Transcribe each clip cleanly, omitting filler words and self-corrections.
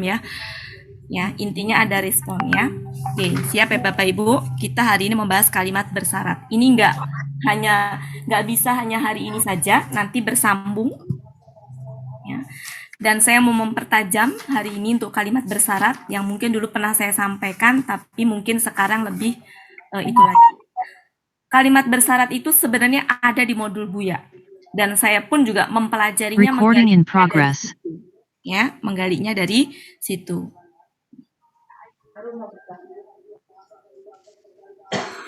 ya. Ya, intinya ada responnya. Oke, siap ya Bapak Ibu? Kita hari ini membahas kalimat bersyarat. Ini nggak bisa hanya hari ini saja, nanti bersambung. Ya. Dan saya mau mempertajam hari ini untuk kalimat bersyarat yang mungkin dulu pernah saya sampaikan, tapi mungkin sekarang lebih itu lagi. Kalimat bersyarat itu sebenarnya ada di modul Buya. Dan saya pun juga mempelajarinya menggalinya dari situ.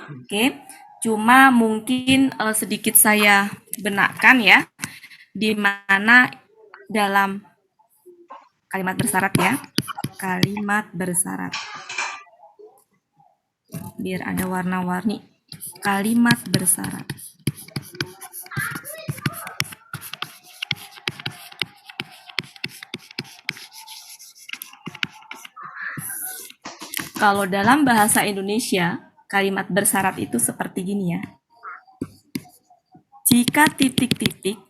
Oke, cuma mungkin sedikit saya benarkan ya, di mana dalam kalimat bersyarat ya, kalimat bersyarat. Biar ada warna-warni, kalimat bersyarat. Kalau dalam bahasa Indonesia, kalimat bersyarat itu seperti gini ya. Jika titik-titik,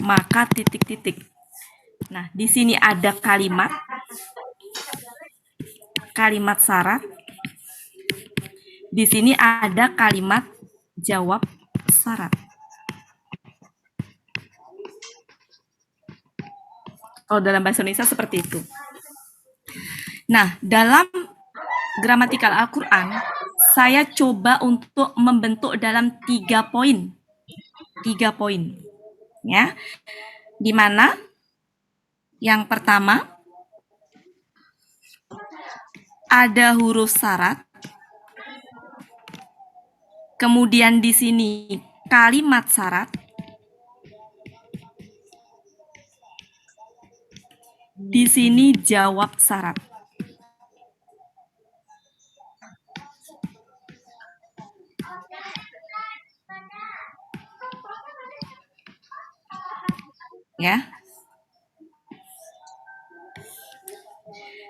maka titik-titik. Nah, di sini ada kalimat syarat. Di sini ada kalimat jawab syarat. Kalau dalam bahasa Indonesia seperti itu. Nah, dalam gramatikal Al-Quran, saya coba untuk membentuk dalam 3 poin. 3 poin. Ya. Di mana yang pertama ada huruf syarat. Kemudian di sini kalimat syarat. Di sini jawab syarat. Ya.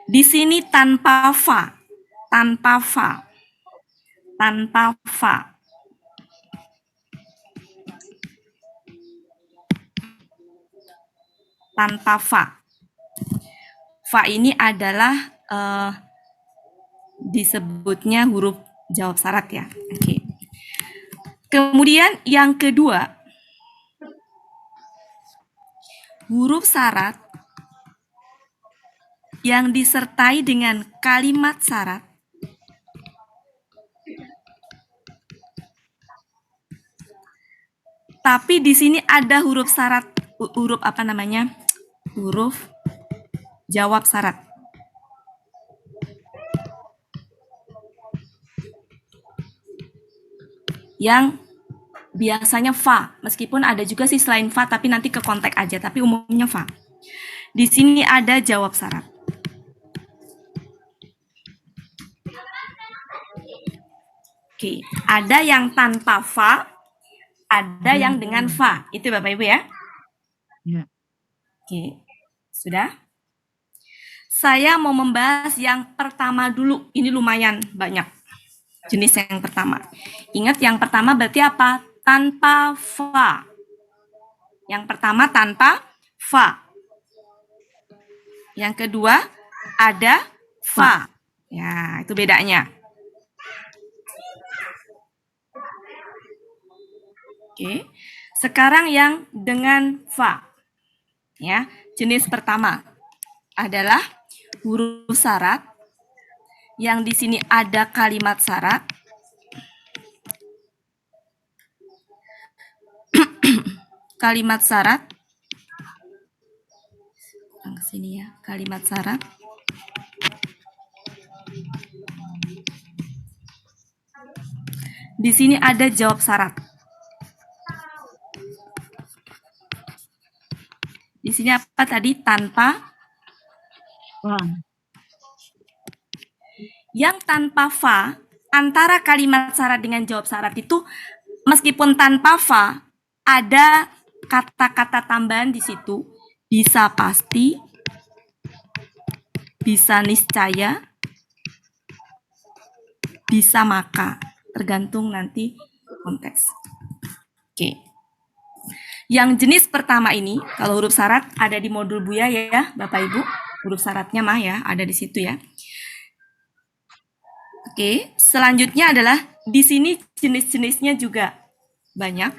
Di sini tanpa fa. Tanpa fa. Tanpa fa. Tanpa fa. Fa ini adalah disebutnya huruf jawab syarat ya. Oke. Kemudian yang kedua, huruf syarat yang disertai dengan kalimat syarat tapi di sini ada huruf syarat, huruf jawab syarat. Yang biasanya fa, meskipun ada juga sih selain fa, tapi nanti ke konteks aja, tapi umumnya fa. Di sini ada jawab syarat. Oke, ada yang tanpa fa, ada yang dengan fa. Itu Bapak Ibu ya? Ya. Oke, sudah? Saya mau membahas yang pertama dulu. Ini lumayan banyak jenis yang pertama. Ingat yang pertama berarti apa? Tanpa fa. Yang pertama tanpa fa. Yang kedua ada fa. Ya, itu bedanya. Oke. Sekarang yang dengan fa. Ya, jenis pertama adalah huruf syarat yang di sini ada kalimat syarat. Kalimat syarat. Ke sini ya, kalimat syarat. Di sini ada jawab syarat. Di sini apa tadi? Tanpa fa. Yang tanpa fa, antara kalimat syarat dengan jawab syarat itu, meskipun tanpa fa, ada kata-kata tambahan di situ. Bisa pasti, bisa niscaya, bisa maka. Tergantung nanti konteks. Oke. Yang jenis pertama ini, kalau huruf syarat ada di modul Buya ya, Bapak Ibu. Huruf syaratnya mah ya, ada di situ ya. Oke, selanjutnya adalah di sini jenis-jenisnya juga banyak.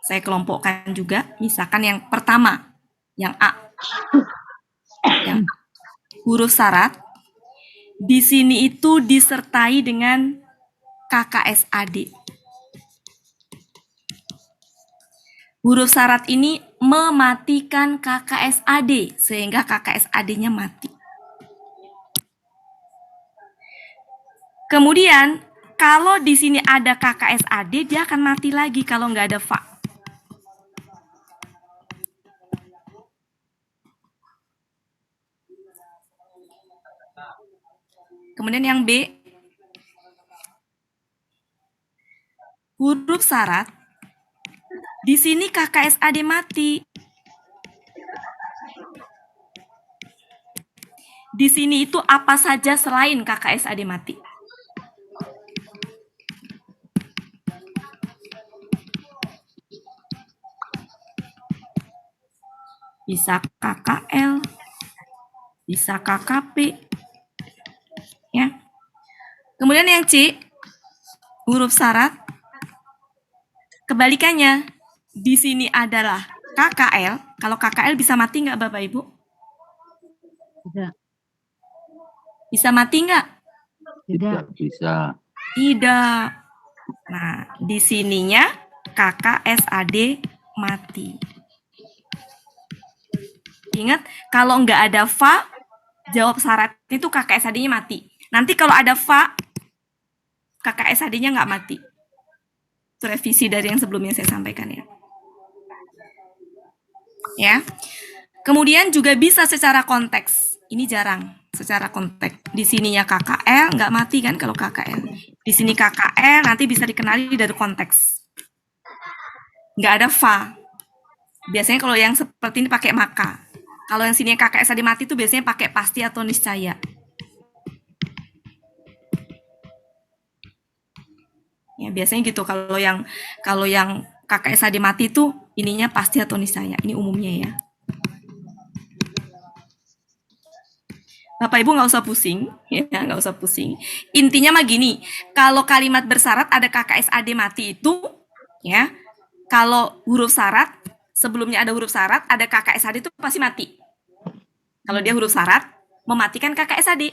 Saya kelompokkan juga. Misalkan yang pertama, yang A. Yang A. Huruf syarat di sini itu disertai dengan KKSAD. Huruf syarat ini mematikan KKSAD sehingga KKSAD-nya mati. Kemudian kalau di sini ada KKSAD, dia akan mati lagi kalau nggak ada fa. Kemudian yang B, huruf syarat di sini KKSAD mati. Di sini itu apa saja selain KKSAD mati? Bisa KKL, bisa KKP, ya. Kemudian yang C, huruf syarat kebalikannya. Di sini adalah KKL. Kalau KKL bisa mati nggak Bapak Ibu? Tidak. Bisa mati nggak? Tidak. Bisa. Tidak. Nah, di sininya KKSAD mati. Ingat, kalau nggak ada fa, jawab syarat itu KKSAD-nya mati. Nanti kalau ada fa, KKSAD-nya nggak mati. Itu revisi dari yang sebelumnya saya sampaikan ya. Ya. Kemudian juga bisa secara konteks. Ini jarang secara konteks. Di sininya KKL nggak mati kan kalau KKL. Di sini KKL nanti bisa dikenali dari konteks. Nggak ada fa. Biasanya kalau yang seperti ini pakai maka. Kalau yang sini KKSAD mati itu biasanya pakai pasti atau niscaya. Ya, biasanya gitu kalau yang KKSAD mati itu ininya pasti atau niscaya. Ini umumnya ya. Bapak Ibu nggak usah pusing, ya nggak usah pusing. Intinya mah gini, kalau kalimat bersyarat ada KKSAD mati itu, ya, kalau huruf syarat sebelumnya ada huruf syarat ada KKSAD itu pasti mati. Kalau dia huruf syarat mematikan KKSAD.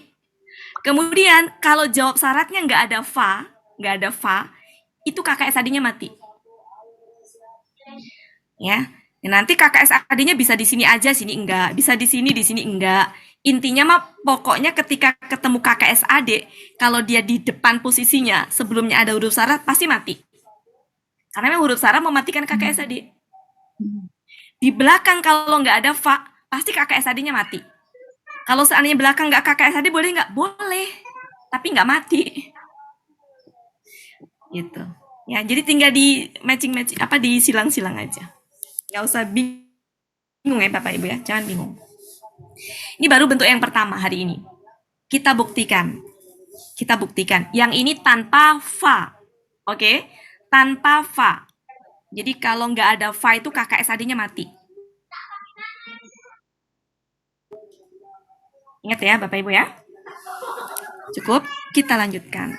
Kemudian kalau jawab syaratnya nggak ada fa, itu KKSAD-nya mati. Ya, nanti KKSAD-nya bisa di sini aja, sini enggak, bisa di sini enggak. Intinya mah pokoknya ketika ketemu KKSAD, kalau dia di depan posisinya sebelumnya ada huruf syarat pasti mati. Karena memang huruf syarat mematikan KKSAD. Di belakang kalau nggak ada fa, pasti KKSAD-nya mati. Kalau seandainya belakang nggak KKSAD boleh nggak? Boleh, tapi nggak mati. Gitu. Ya, jadi tinggal di matching apa di silang-silang aja. Nggak usah bingung ya Bapak Ibu ya, jangan bingung. Ini baru bentuk yang pertama hari ini. Kita buktikan. Yang ini tanpa fa. Oke? Tanpa fa. Jadi kalau nggak ada fa itu KKSAD-nya mati. Ingat ya Bapak Ibu ya. Cukup? Kita lanjutkan.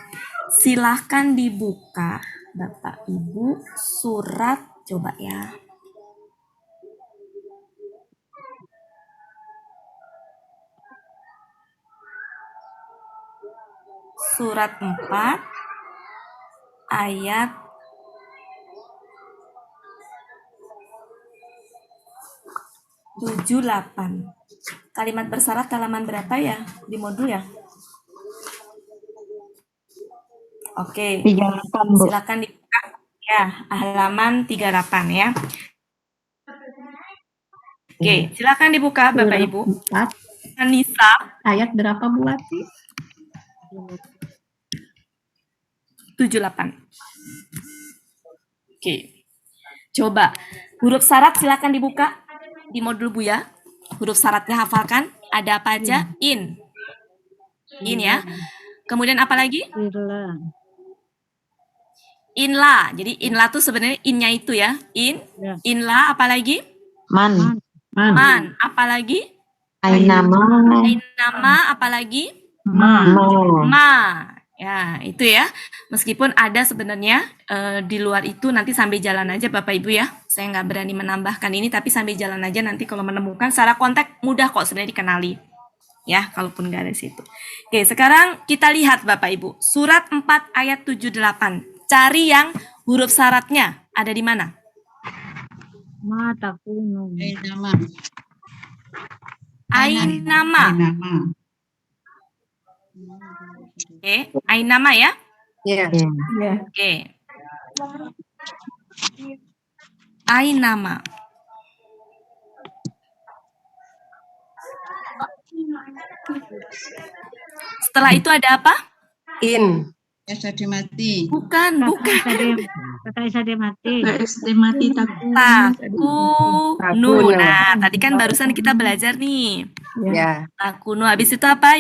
Silahkan dibuka Bapak Ibu surat, coba ya. Surat 4 ayat 78. Kalimat bersyarat halaman berapa ya di modul ya? Oke. 38, Bu. Silakan dibuka ya, halaman 38 ya. Oke, silakan dibuka Bapak Ibu. 4 Anissa ayat berapa Bu Ati? 78. Oke. Coba huruf syarat silakan dibuka di modul Buya. Huruf syaratnya hafalkan. Ada apa aja? In ya. Kemudian apa lagi? Inla. Jadi inla tuh sebenarnya innya itu ya. Ya. Inla apalagi? Man. Man. Apalagi? Ainama. Ainama apalagi? Ma. Ma. Ma. Ya, itu ya. Meskipun ada sebenarnya di luar itu nanti sambil jalan aja Bapak Ibu ya. Saya nggak berani menambahkan ini, tapi sambil jalan aja nanti kalau menemukan secara konteks mudah kok sebenarnya dikenali. Ya, kalaupun nggak ada di situ. Oke, sekarang kita lihat Bapak Ibu. Surat 4 ayat 78. Cari yang huruf syaratnya. Ada di mana? Ma takunu. Ainama. Oke, ainama ya. Ya. Oke. Ainama. Setelah itu ada apa? In. SD mati. Bukan. Kakak SD mati. SD mati takunu. Takunu. Nah, tadi kan barusan kita belajar nih. Ya. Takunu. Habis itu apa?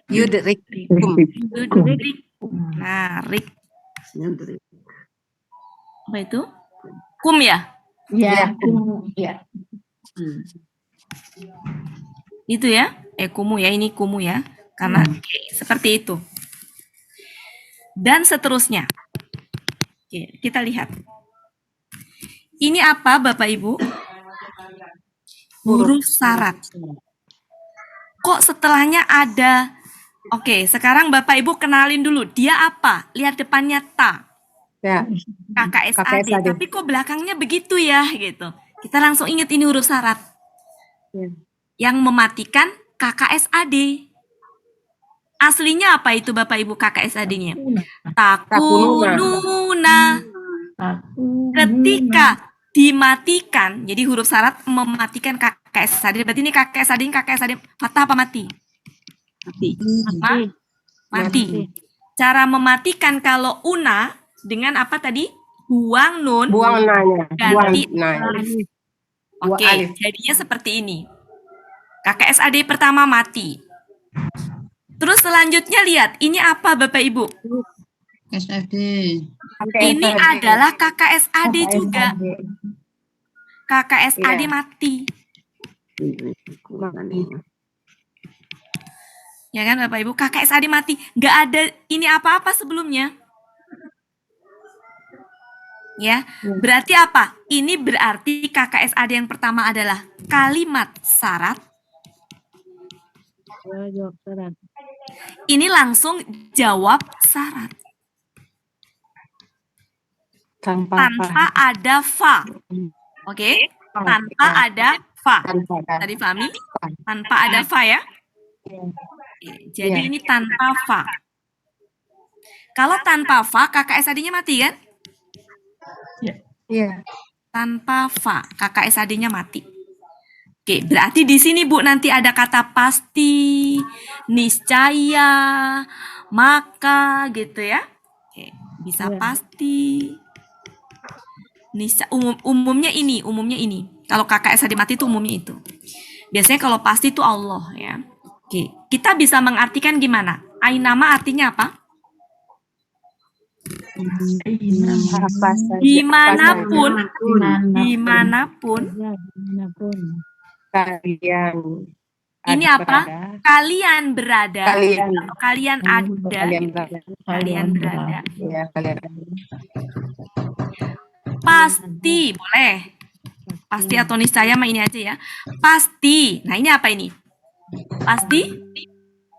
Yudrikum. Yudrikum. Nah, rik. Apa itu? Kum ya? Ya. Itu ya? Kumu ya, ini kumu ya. Karena seperti itu. Dan seterusnya. Oke, kita lihat. Ini apa Bapak Ibu? Huruf syarat. Kok setelahnya ada? Oke, sekarang Bapak Ibu kenalin dulu. Dia apa? Lihat depannya ta. Ya. KKSAD. Tapi kok belakangnya begitu ya gitu. Kita langsung ingat ini huruf syarat. Ya. Yang mematikan KKSAD. Aslinya apa itu Bapak Ibu KKSAD-nya? Takununa. Ketika dimatikan, jadi huruf syarat mematikan KKSAD. Berarti ini KKSAD fathah apa mati? Mati. Cara mematikan kalau una dengan apa tadi? Buang nun. Buang nanya. Ganti alif. Oke, jadinya seperti ini. KKSAD pertama mati. Terus selanjutnya lihat, ini apa Bapak Ibu? SD. Ini adalah KKSAD juga. KKSAD mati. Ya kan Bapak Ibu, KKSAD mati. Nggak ada ini apa-apa sebelumnya. Ya, berarti apa? Ini berarti KKSAD yang pertama adalah kalimat syarat. Ini langsung jawab syarat. Tanpa ada fa. Oke? Tanpa ada fa. Tadi Fahmi? Tanpa ada fa ya? Jadi ini tanpa fa. Kalau tanpa fa, KKSAD-nya mati kan? Iya. Tanpa fa, KKSAD-nya mati. Oke, berarti di sini Bu nanti ada kata pasti, niscaya, maka gitu ya. Oke, bisa pasti. Umumnya ini. Kalau KKSAD mati itu umumnya itu. Biasanya kalau pasti itu Allah ya. Oke, kita bisa mengartikan gimana? Ainama artinya apa? Dimanapun. Ini apa? Kalian berada. Kalian ada. Kalian berada. Ya, kalian. Pasti boleh. Pasti atau niscaya mah ini aja ya. Pasti. Nah, ini apa ini? Pasti?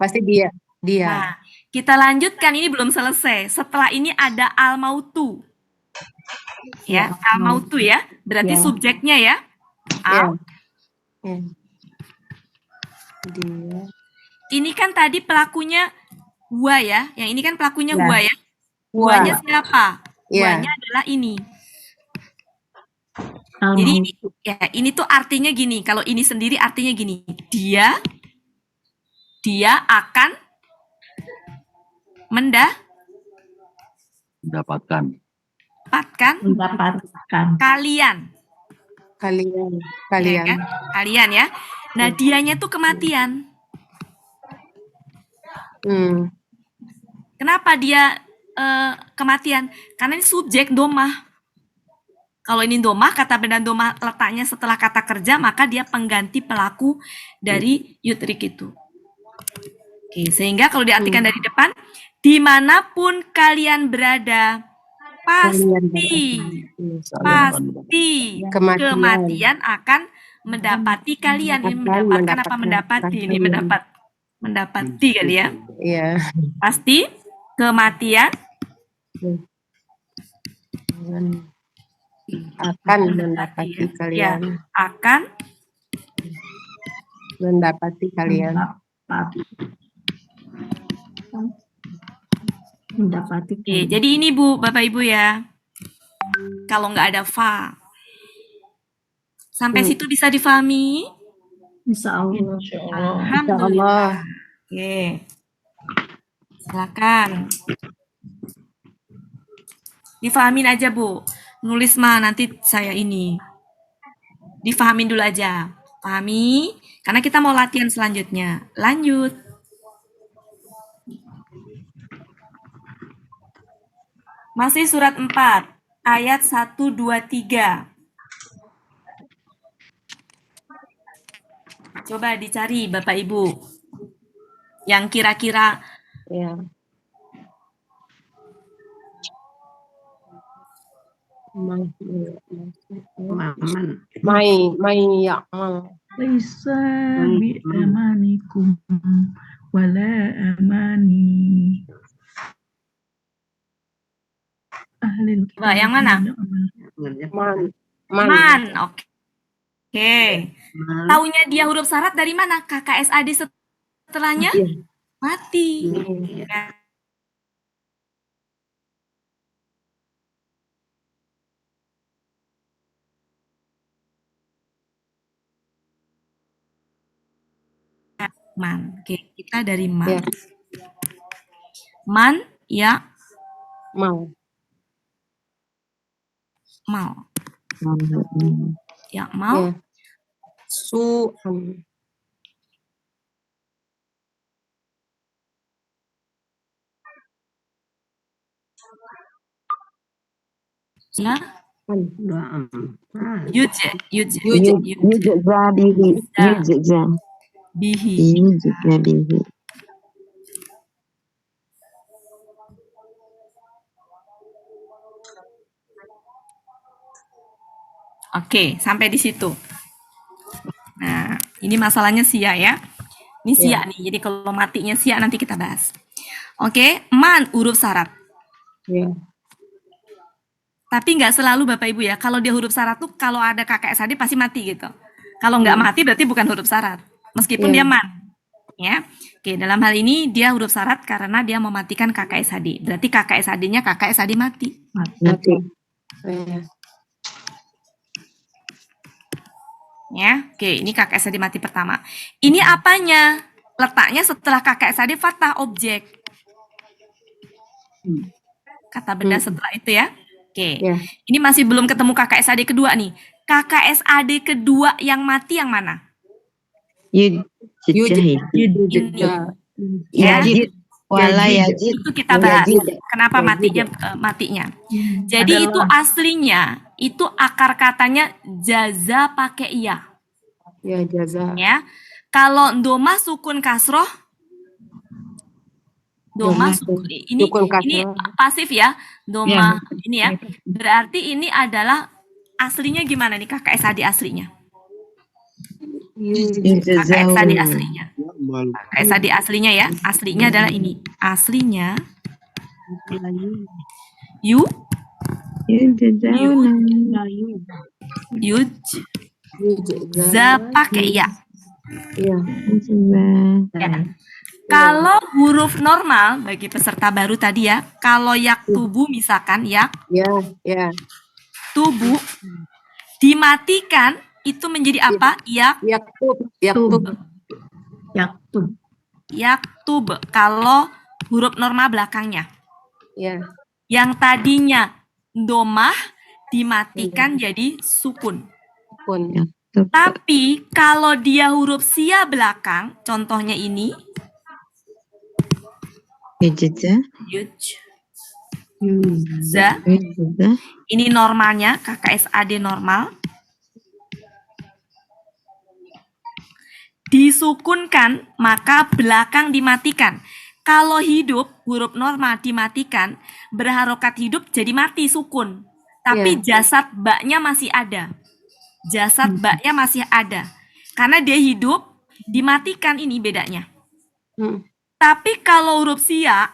Pasti dia. Nah, kita lanjutkan, ini belum selesai. Setelah ini ada al-mautu. Ya, al-mautu ya. Berarti subjeknya ya. Al. Dia. Ini kan tadi pelakunya gua ya. Yang ini kan pelakunya gua ya. Guanya siapa? Guanya adalah ini. Jadi ini tuh artinya gini. Kalau ini sendiri artinya gini. Dia akan mendapatkan kalian. Ya kan? Kalian ya. Nah, dianya tuh kematian. Kenapa dia kematian karena ini subjek domah. Kalau ini domah, kata benda domah letaknya setelah kata kerja, maka dia pengganti pelaku dari yutrik itu. Oke, sehingga kalau diartikan dari depan, dimanapun kalian berada, pasti kematian akan mendapati kalian. Ini mendapatkan apa mendapati? Ini mendapati kali ya. Iya. Pasti kematian Akan mendapati kalian. ya, akan Mendapati kalian. Mendapati. Oke, jadi ini Bu, Bapak Ibu ya. Kalau nggak ada fa. Sampai situ bisa difahami? Insya Allah. Alhamdulillah. Oke. Silakan. Difahamin aja, Bu. Nulis mah nanti saya ini. Difahamin dulu aja. Pahami? Karena kita mau latihan selanjutnya. Lanjut. Masih surat 4, ayat 1, 2, 3. Coba dicari Bapak Ibu. Yang kira-kira Ya. Mai ya'mal. Laisa bi amanikum wala amani ahlil Coba, yang mana? Man. Oke. Taunya dia huruf syarat dari mana? KKSAD setelahnya? Mati. Ya. Man. Oke, kita dari man. Ya. Man, ya, Mau. mau. Ya, mau. Ya. Su'an. Ya. Yujza. Bihi. Oke, sampai di situ. Nah, ini masalahnya sia ya. Ini sia nih. Jadi kalau matinya sia nanti kita bahas. Oke, man huruf syarat. Ya. Tapi nggak selalu Bapak Ibu ya. Kalau dia huruf syarat tuh kalau ada KKSAD pasti mati gitu. Kalau nggak mati berarti bukan huruf syarat. Meskipun dia man. Ya. Oke, dalam hal ini dia huruf syarat karena dia mematikan KKSAD. Berarti KKSAD-nya KKSAD mati. Mati. Ya. Ya. Oke, ini KKSAD mati pertama. Ini apanya? Letaknya setelah KKSAD fathah objek. Kata benda setelah itu ya. Oke. Ya. Ini masih belum ketemu KKSAD kedua nih. KKSAD kedua yang mati yang mana? Ini. Ya. Itu kita bahas. Kenapa matinya? Jadi itu aslinya itu akar katanya jaza pakai iya. Ya, jaza. Ya. Kalau domah sukun kasroh, domah sukun ini pasif ya, domah ini ya. Berarti ini adalah aslinya gimana nih KKSAD aslinya? KKSAD aslinya. KKSAD aslinya ya, aslinya adalah ini. Aslinya za pakai ya. Iya. Ya. Kalau huruf normal bagi peserta baru tadi ya, kalau yak tubuh misalkan yak Ya. tubuh dimatikan itu menjadi apa? Yaktub. Yaktub kalau huruf normal belakangnya. Ya. Yang tadinya domah dimatikan jadi sukun. Pun. Tapi kalau dia huruf sia belakang, contohnya ini. Yuj. Za. Ini normalnya, KKSAD normal. Disukunkan, maka belakang dimatikan. Kalau hidup, huruf normal dimatikan, berharokat hidup jadi mati, sukun. Tapi jasad baknya masih ada. Jasad baknya masih ada. Karena dia hidup, dimatikan, ini bedanya. Tapi kalau huruf sia,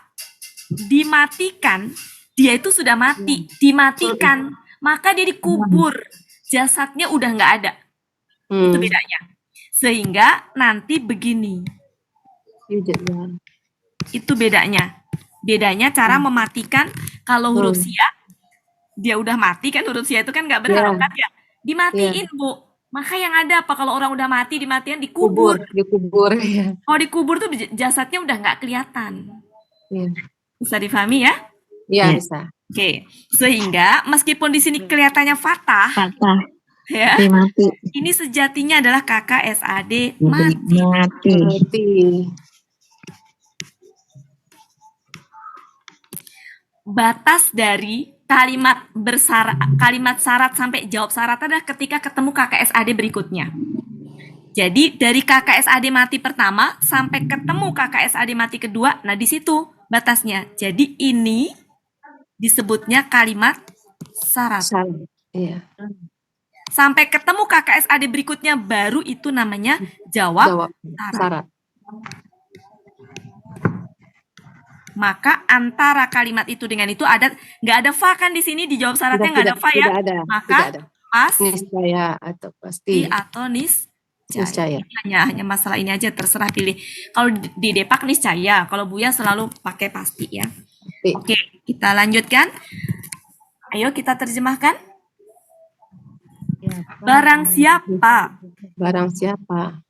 dimatikan, dia itu sudah mati. Dimatikan, maka dia dikubur. Jasadnya udah nggak ada. Itu bedanya. Sehingga nanti begini. Itu bedanya. Bedanya cara mematikan. Kalau huruf sia, dia udah mati kan, huruf sia itu kan nggak berharokat ya. Dimatiin, Bu. Maka yang ada apa kalau orang udah mati, dimatikan, dikubur. Dikubur ya. Kalau dikubur tuh jasadnya udah nggak kelihatan. Iya. Bisa difahami ya? Iya, bisa. Oke. Sehingga meskipun di sini kelihatannya fatah, ya, Mati. ini sejatinya adalah KKSAD mati. Berarti Batas dari kalimat syarat sampai jawab syarat adalah ketika ketemu KKSAD berikutnya. Jadi dari KKSAD mati pertama sampai ketemu KKSAD mati kedua, nah di situ batasnya. Jadi ini disebutnya kalimat syarat. salah. Iya. Sampai ketemu KKSAD berikutnya baru itu namanya jawab Jawab syarat. syarat. Maka antara kalimat itu dengan itu ada nggak ada fa kan di sini di jawab syaratnya nggak ada fa ya. Tidak ada. Maka Tidak ada. pasti Niscaya atau pasti. atau Niscaya. hanya masalah ini aja terserah pilih. Kalau di Depak niscaya, kalau Buya selalu pakai pasti ya. Oke, kita lanjutkan. Ayo kita terjemahkan. Barang siapa? Barang siapa?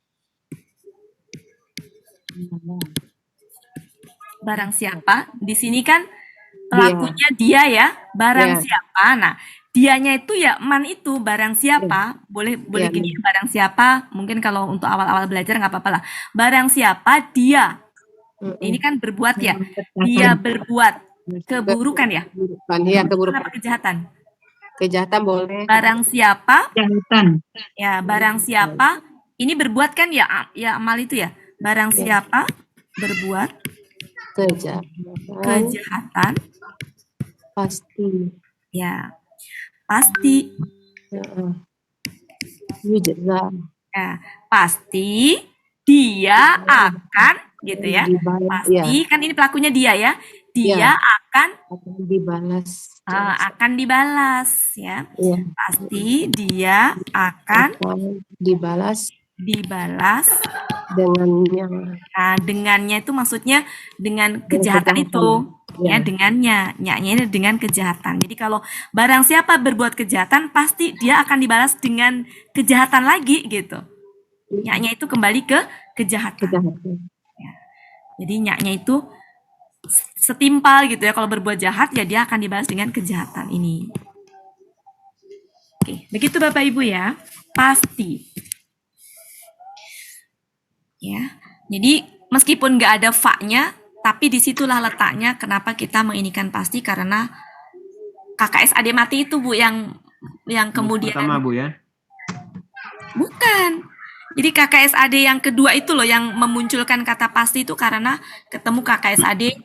Barang siapa? Di sini kan pelakunya dia ya. Barang siapa? Nah, dianya itu ya man itu barang siapa? Boleh gini barang siapa? Mungkin kalau untuk awal-awal belajar nggak apa-apa lah. Barang siapa dia? Ini kan berbuat ya. Dia berbuat keburukan ya. Keburukan. Iya, keburukan. Apa kejahatan? Kejahatan boleh. Barang siapa? Kejahatan. Ya, barang siapa? Ini berbuat kan ya amal itu ya. Barang siapa berbuat kejahatan pasti. ya pasti Yujza. ya pasti dia akan gitu ya. Pasti kan ini pelakunya dia ya. Dia akan dibalas. akan dibalas ya. Pasti dia akan dibalas dengannya. Nah, dengannya itu maksudnya dengan kejahatan itu. Ya, dengannya. Nyaknya ini dengan kejahatan. Jadi kalau barang siapa berbuat kejahatan, pasti dia akan dibalas dengan kejahatan lagi gitu. Nyaknya itu kembali ke kejahatan. Ya. Jadi nyaknya itu setimpal gitu ya. Kalau berbuat jahat, ya dia akan dibalas dengan kejahatan ini. Oke, begitu Bapak Ibu ya. Pasti. Ya, jadi meskipun nggak ada fa-nya, tapi disitulah letaknya kenapa kita menginikan pasti karena KKSAD mati itu Bu yang kemudian pertama Bu ya. Bukan. Jadi KKSAD yang kedua itu loh yang memunculkan kata pasti itu karena ketemu KKSAD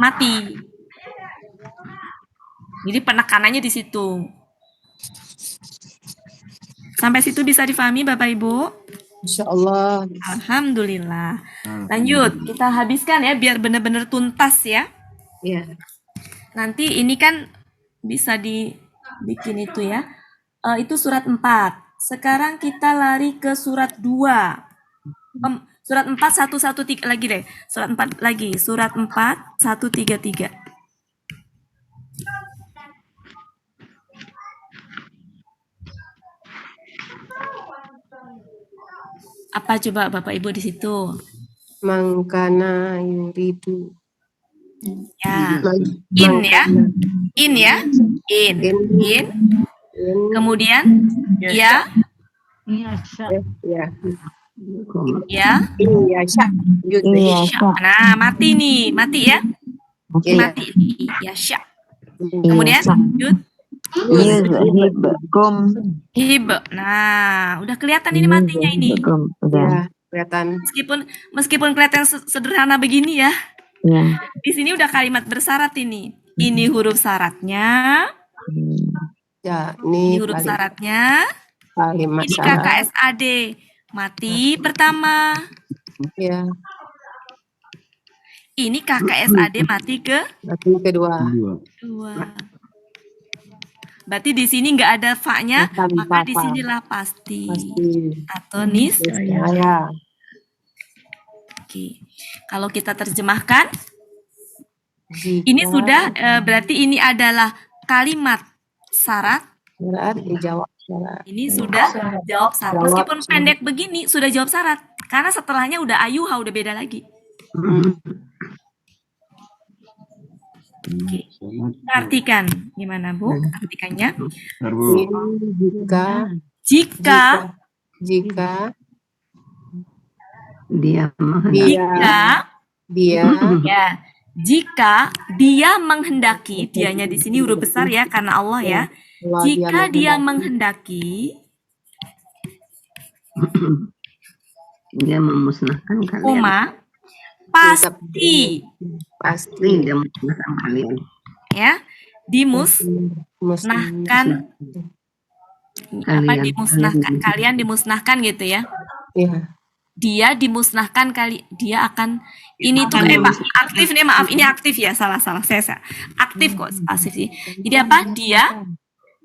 mati. Jadi penekanannya di situ. Sampai situ bisa difahami Bapak Ibu? Insyaallah. Alhamdulillah. Lanjut, kita habiskan ya biar benar-benar tuntas ya. Iya. Nanti ini kan bisa dibikin itu ya. Itu surat 4. Sekarang kita lari ke surat 2. Surat 4 113 lagi deh. Surat 4 lagi. Surat 4 133. Apa coba Bapak Ibu di situ? Mangkana yuridu. Ya. In ya. In ya. In. Kemudian ya. Ya. Ya. Iya, sya. Nah, mati nih. Mati ya. Mati. Ya sya. Kemudian lanjut Yuzhibkum. hib. Nah, udah kelihatan ini matinya ini. Yuzhibkum. Udah. Ya, kelihatan. Meskipun kelihatan sederhana begini ya. Ya. Di sini udah kalimat bersyarat ini. Ini huruf syaratnya. Ya, Ini ini huruf syaratnya. kalimat Ini syarat. KKSAD. Mati pertama. Ya, Ini KKSAD mati berarti kedua. kedua. Berarti di sini nggak ada fa-nya, Tanpa maka di fa. sinilah pasti. Pasti. Atau nis. Saya. Oke. Kalau kita terjemahkan, Jika ini sudah berarti ini adalah kalimat syarat. syarat dijawab syarat. Ini sudah jawab syarat. Jawab Meskipun syarat. pendek begini sudah jawab syarat. Karena setelahnya udah ayuha, udah beda lagi. Oke. Artikan. Gimana, Bu? Artikannya. Ini jika Jika jika Dia jika dia ya, jika dia menghendaki, dianya di sini huruf besar ya karena Allah ya. kalau Jika dia menghendaki, dia memusnahkan kalian. koma pasti pasti Dia memusnahkan kalian. ya, dimusnahkan apa Kalian. dimusnahkan kalian dimusnahkan gitu ya. ya Dia dimusnahkan dia akan ini tuh Pak, aktif nih, maaf ini aktif ya, salah saya aktif kok pasif sih. Jadi apa? Dia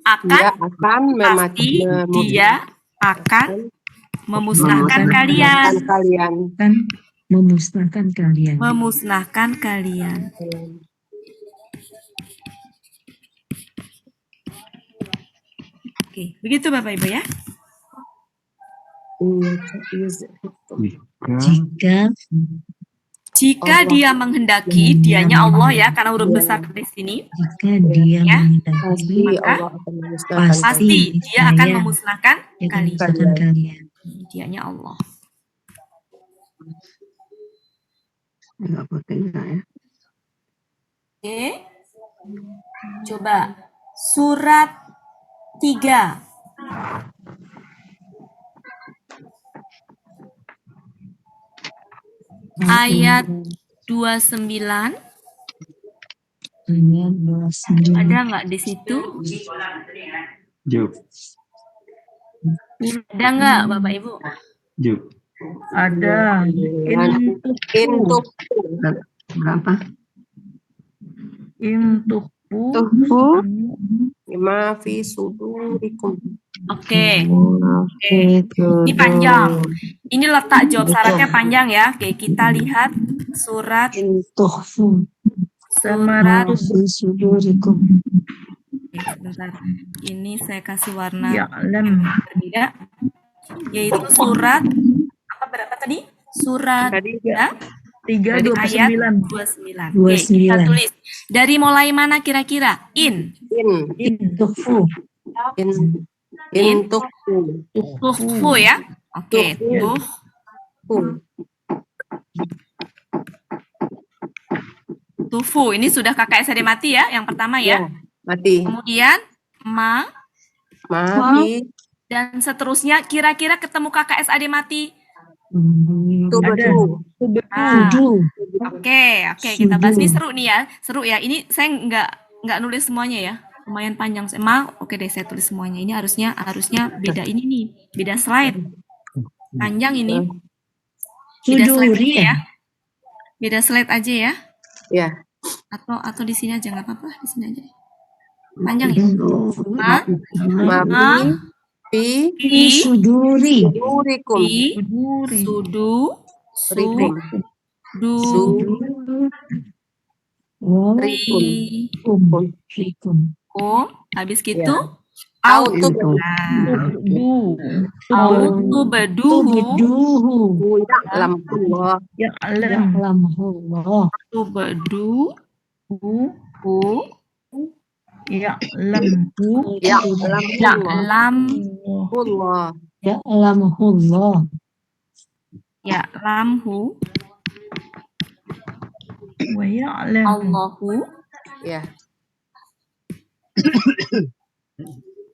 akan dia akan pasti dia akan memusnahkan kalian. kalian Kan memusnahkan kalian. Memusnahkan kalian. Oke, begitu Bapak Ibu ya. Jika Jika Allah. dia menghendaki, dianya Allah ya, karena huruf besar di sini. jika dia Ya. pasti menghendaki, Maka Allah akan memusnahkan Pasti dia akan Saya memusnahkan dia akan kalian. memusnahkan kalian. Dianya Allah. Enggak pakai enggak ya. Oke. Coba surat 3. Ayat 29. Ayat 29. Ada nggak di situ? Juk, Ada nggak Bapak Ibu? juk. Ada. untuk Berapa? Intuhku. Tuhfu. lima fi sudurikum Oke. Ini panjang. Ini letak jawab syaratnya panjang ya. Oke, kita lihat surat Tuhfu surat. fi sudurikum. Oke, sebentar. Ini saya kasih warna Ya'lam. berbeda, yaitu surat apa berapa tadi? Surat tadi 3, ayat 29. 29. Oke, kita 29. tulis. Dari mulai mana kira-kira? in Tuhfu untuk Tuhfu ya. Oke, tuhfu. Ini sudah KKSD mati ya, yang pertama ya. mati Kemudian mati dan seterusnya kira-kira ketemu KKSAD mati. tubuh Ah, Sudu. Oke, kita bahas ini seru nih ya. Seru ya. Ini saya nggak nulis semuanya ya. Lumayan panjang. Oke deh saya tulis semuanya. Ini harusnya beda ini nih. Beda slide. Panjang ini. Beda slide Suduri aja ya. Beda slide aja ya. ya Atau di sini aja nggak apa-apa. Di sini aja. Panjang ya. mati fi Fi suduri. sudurikum Di Suduri. rikum Rikum. Fikum. Habis gitu. autu Autu beduhu. Tubeduhu. lamkullah Ya'lam. Ya'lamullah. Autu beduhu. Ya'lamhu. ya'lamullah Ya'lamhu. Ya'lamullah. Ya'lamhu. Wa ya'lam. Allahu. ya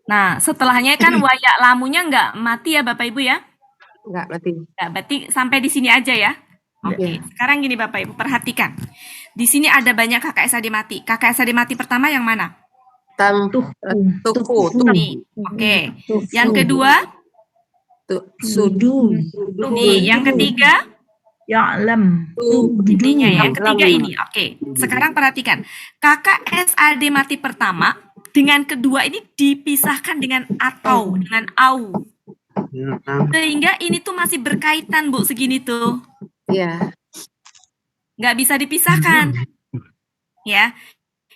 Nah, setelahnya kan wayak lamunya nggak mati ya Bapak Ibu ya? Enggak, berarti. Nggak, berarti sampai di sini aja ya. Oke, sekarang gini Bapak Ibu, perhatikan. Di sini ada banyak KKSAD mati. KKSAD mati pertama yang mana? Tuku. Ini. Oke. Tufu. Yang kedua, Sudu. ini. Yang ketiga, Ya'lam. intinya ya. Yang ketiga ini. Oke. Sekarang perhatikan. KKSAD mati pertama dengan kedua ini dipisahkan dengan atau, dengan au. Sehingga ini tuh masih berkaitan, Bu, segini tuh. Iya. Nggak bisa dipisahkan. Ya.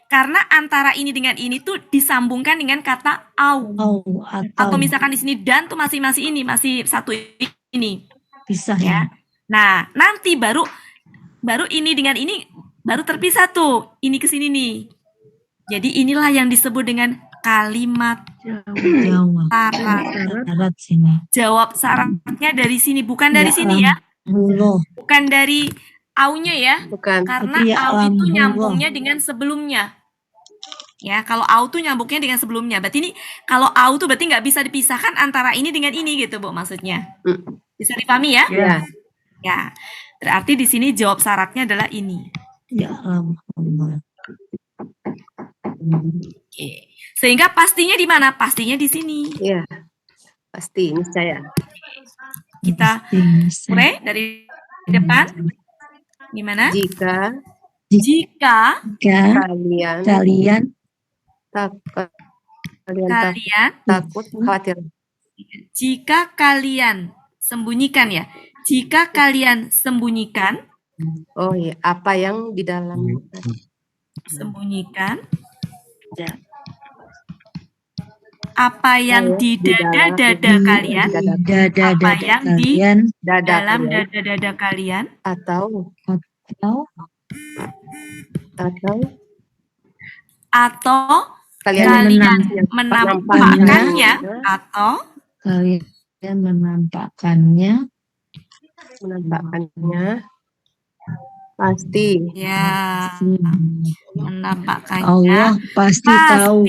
Karena antara ini dengan ini tuh disambungkan dengan kata au. Oh, Atau atau misalkan di sini dan tuh masih ini, masih satu ini. pisah Ya. ya. Nah, nanti baru ini dengan ini baru terpisah tuh. Ini ke sini nih. Jadi inilah yang disebut dengan kalimat Jawa. syarat. Syarat sini. Jawab syaratnya dari sini, bukan dari Ya, sini ya. Hulo. Bukan dari aunya ya. Bukan. Karena Tapi ya au alam itu Allah. nyambungnya dengan sebelumnya. Ya, kalau au tuh nyambungnya dengan sebelumnya. Berarti ini kalau au tuh berarti nggak bisa dipisahkan antara ini dengan ini gitu, Bu, maksudnya. Bisa dipahami ya? Iya. Ya. Berarti di sini jawab syaratnya adalah ini. Ya Allah. Oke. Sehingga pastinya di mana? Pastinya di sini. Iya. Pasti, niscaya. Kita Bisa. mulai dari depan. Gimana? Jika Jika Jika kalian kalian kalian takut, khawatir. jika kalian sembunyikan ya. Jika kalian sembunyikan Oh iya, apa yang di dalam sembunyikan apa yang di dada-dada kalian, dada apa yang di kalian dada dalam kalian, dada-dada kalian, atau atau kalian kalian menampakkannya, menampakkannya, atau kalian menampakkannya pasti ya menampakkannya Allah pasti tahu.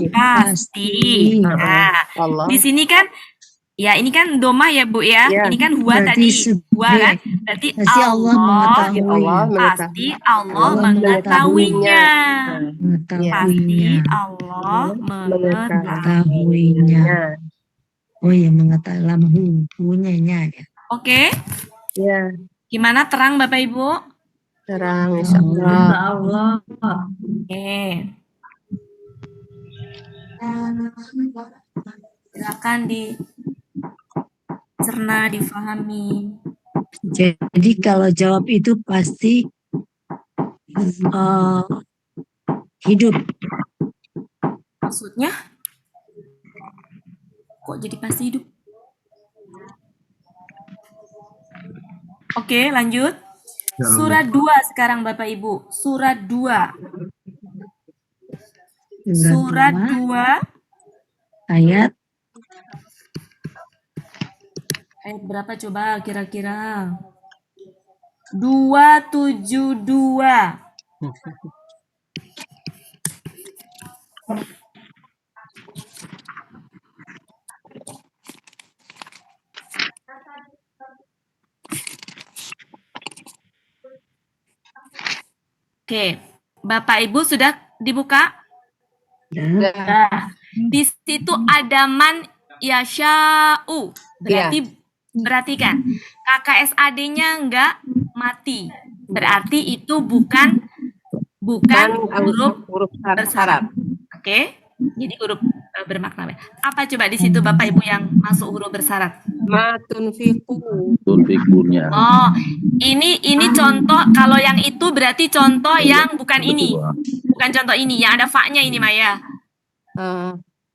pasti. Nah, Allah. di sini kan ya ini kan domah ya Bu ya. Ya. Ini kan huwa Berarti tadi. Huwa kan berarti pasti Allah mengetahui. Allah pasti Allah mengetahuinya. mengetahuinya. Pasti Allah mengetahuinya. Oh ya mengetahui punyanya ya. Oke, Ya, gimana terang Bapak Ibu? terang insyaallah. Allah. Oke, silakan dicerna, difahami. Jadi kalau jawab itu pasti hidup. Maksudnya? Kok jadi pasti hidup? Oke, lanjut. Surat 2 sekarang Bapak Ibu. Surat 2. Surat 2 Ayat ayat berapa coba kira-kira? 272. Oke, Bapak Ibu sudah dibuka? Nah, di situ ada man yasha'u. Berarti kan KKSAD-nya enggak mati. Berarti itu bukan huruf bersyarat. Oke? Jadi huruf bermakna. Apa coba di situ Bapak Ibu yang masuk huruf bersyarat? Ma tunfiqu. Tunfikunya. Oh, ini contoh. Kalau yang itu berarti contoh yang bukan ini. Bukan contoh ini, yang ada fa-nya ini Maya.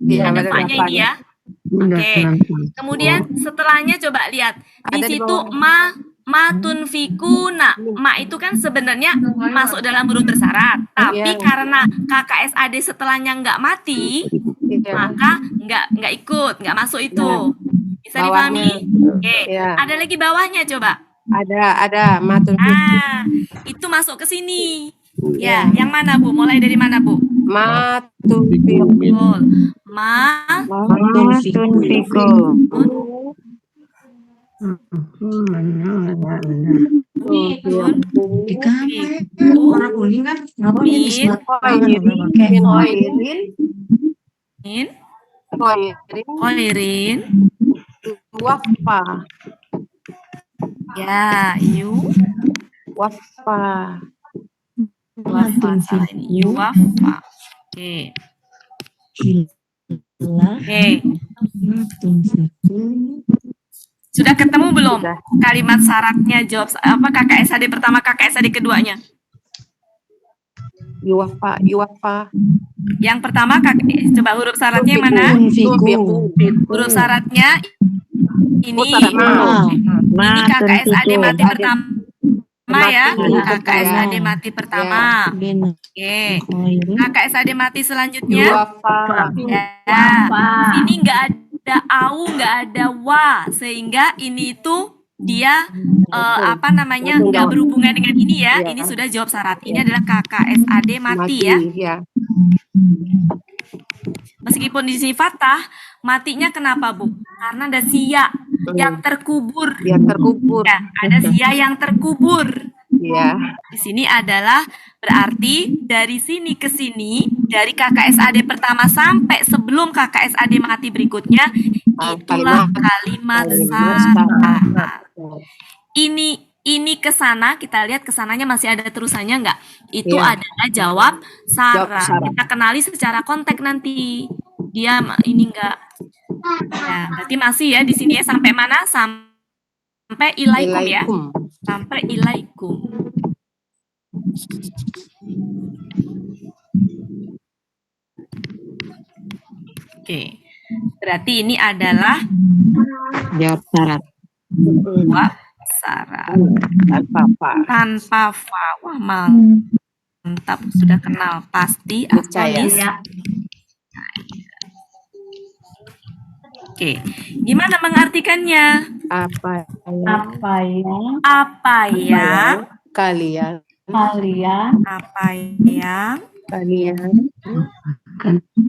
Yang ada fa-nya ini ya. Oke. Kemudian setelahnya coba lihat. Di situ ma tunfikuna. Ma itu kan sebenarnya masuk dalam huruf bersyarat. Tapi karena KKSAD setelahnya nggak mati, maka nggak ikut, nggak masuk itu. Bisa dipahami? Oke. Ada lagi bawahnya coba. Ada ma tunfiqu. Itu masuk ke sini. Ya, yang mana Bu? Mulai dari mana Bu? Ma tunfiqu. Betul. Ma tunfiku. Di kamar orang uling kan ngapain Min. di selat Khairin. Min khairin. min Khairin. khairin. Wafa. Ya, Wafa. wafa salah ini. Wafa. Oke. Oke. Sudah ketemu belum Sudah. kalimat syaratnya? Jawab apa KKSAD pertama, KKSAD keduanya? Yuwafa. Yuwafa. Yang pertama coba huruf syaratnya yang mana? Tunfiqu. Huruf syaratnya ini. Oh, syarat ma. Ini KKSAD mati pertama ya. Mati. KKSAD mati pertama. Oke. KKSAD mati selanjutnya. Yuwafa. Ya. Ini nggak ada au, nggak ada wa, sehingga ini itu dia apa namanya nggak berhubungan dengan ini ya. Iya. Ini sudah jawab syarat. Ini adalah KKSAD mati ya. Ya. Meskipun di sini fathah, matinya kenapa Bu? Karena ada sia yang terkubur. Yang terkubur. Ya, ada sia yang terkubur. Ya. Di sini adalah berarti dari sini ke sini, dari KKSAD pertama sampai sebelum KKSAD mati berikutnya, itulah kalimat syarat. Ini ke sana, kita lihat ke sananya masih ada terusannya enggak? Itu Iya. adalah jawab syarat. Jawab syarat. Kita kenali secara konteks nanti. Dia ini enggak. Ya, berarti masih ya di sini ya sampai mana? Sampai ilaikum ya. Sampai ilaikum. Oke. Berarti ini adalah Jawab syarat. jawab syarat. Tanpa fa. Tanpa fa. Wah, mantap. Sudah kenal. Pasti atau Percaya. Oke. Gimana mengartikannya? Apa Apa yang Apa yang kalian kalian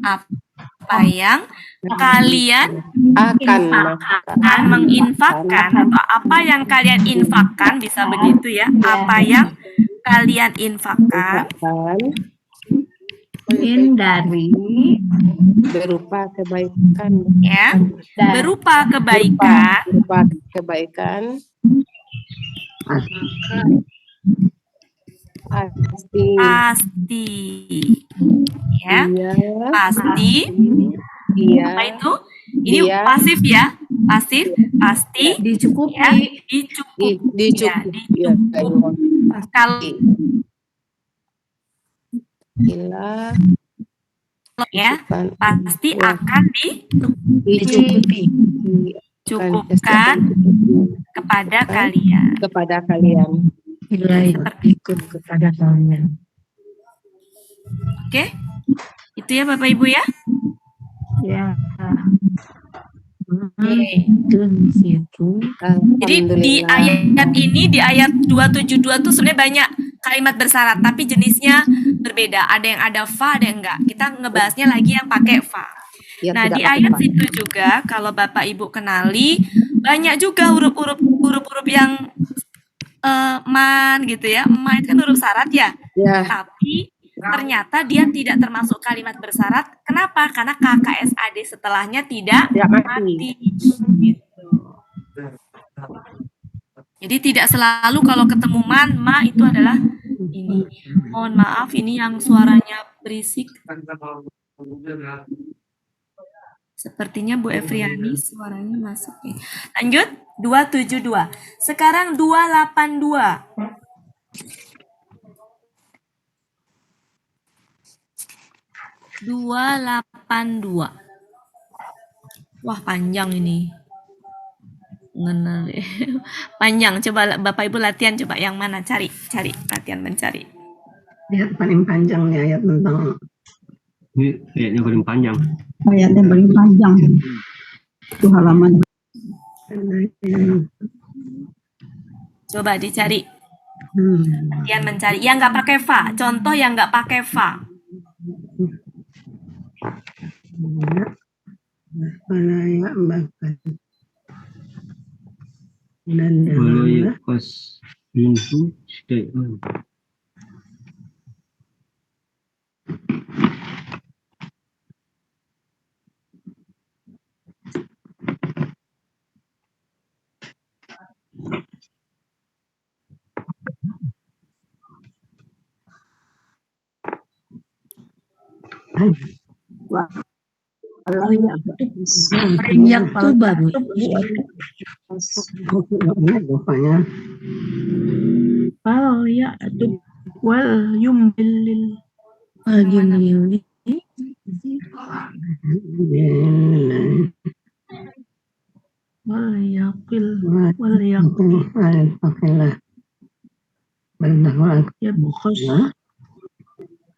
apa yang kalian akan akan menginfakkan atau apa yang kalian infakkan, bisa begitu ya. Apa yang kalian infakkan dari berupa kebaikan ya, berupa kebaikan pasti pasti ya, dia pasti dia apa itu? Ini Dia. pasif ya, pasif pasti dicukupi ya, dicukupi. dicukupi Ya, Kalau gila ya pasti akan dicukupi dicukupkan kepada kalian. kepada kalian. Ikut kepada kalian. Oke, itu ya Bapak Ibu ya. ya Tunfiku. Jadi di ayat ini, di ayat 272 tuh sebenarnya banyak kalimat bersyarat, tapi jenisnya berbeda. Ada yang ada fa, ada yang enggak. Kita ngebahasnya lagi yang pakai fa. Yang Nah, tidak di pakai ayat fa. situ juga kalau Bapak Ibu kenali, banyak juga huruf-huruf yang man gitu ya. Man itu kan huruf syarat ya. Ya, Tapi ternyata dia tidak termasuk kalimat bersyarat. Kenapa? Karena KKSAD setelahnya tidak tidak mati. mati. Gitu. Jadi tidak selalu kalau ketemu ma itu adalah ini. Mohon maaf ini yang suaranya berisik. Sepertinya Bu Efriani suaranya masuk ya. Lanjut 272. Sekarang 282. Wah, panjang ini. Ngenal. Panjang. Coba Bapak Ibu latihan, coba yang mana? Cari latihan mencari. Lihat paling panjang nih ayat tentang Ini ayatnya paling panjang. Ayatnya paling panjang. Itu halaman. Coba dicari. Latihan mencari. Yang nggak pakai fa. Contoh yang nggak pakai fa. Balaya bakat. Dan Balaya kas bintu syai'an. Yaktub baru. Rupanya Fal ya'tub wal yumbil Yumli. wal yaqil wal yaqil Alhamdulillah. Berdakwah yabkhos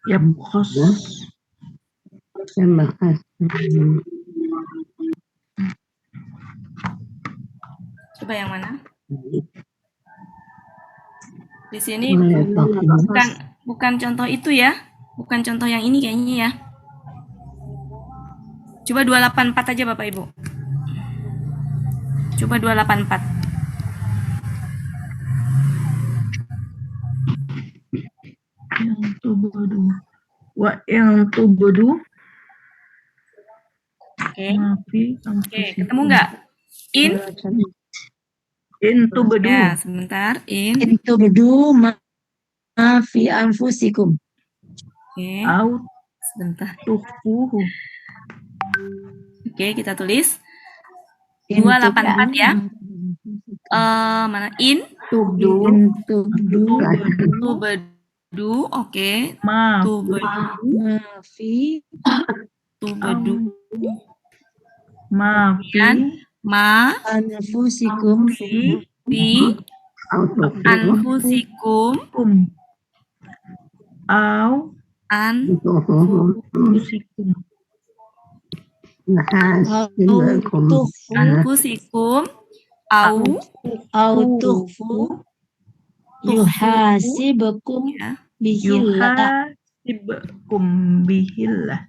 yabkhos yang bakas. Coba yang mana? Di sini bukan contoh itu ya. Bukan contoh yang ini kayaknya ya. Coba 284 aja Bapak Ibu. Coba 284. yang tubudu wa yang tubudu Oke. mafi Oke, ketemu nggak? In? tubudu Ya, sebentar. In. Itu berdu ma fi anfusikum. Oke, au sebentar. tufuhu Oke, kita tulis 284 ya. Mana? In? Tubdu. Tubdu Tubedu. Oke. ma Tubedu. ma fi Tubedu. ma Kemudian ma anfusikum fi fi anfusikum kum au fusikum anfusikum au au tukhfu yuhasibukum ya. bihillah yuhasibkum bihillah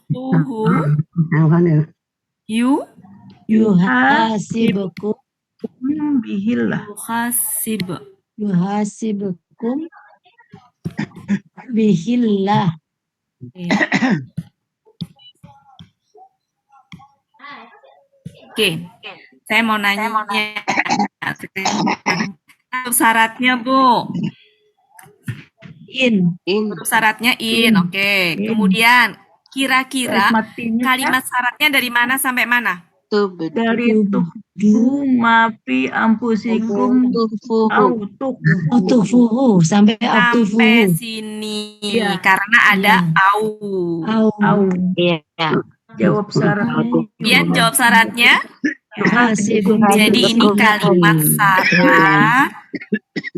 Tuhu yu yuhasibukum bihillah yuhasib. yuhasibukum bihillah. Oke, saya mau nanya syaratnya Bu. In Syaratnya in, oke. Kemudian kira-kira matinya kalimat syaratnya dari mana sampai mana? dari tubuh mafi ampusikum au tukhfuhu sampai Sampai tukhfuhu. sini Iya. karena ada au. au jawab syarat Kemudian jawab syaratnya. Yuhasibukum. Jadi ini kalimat syarat.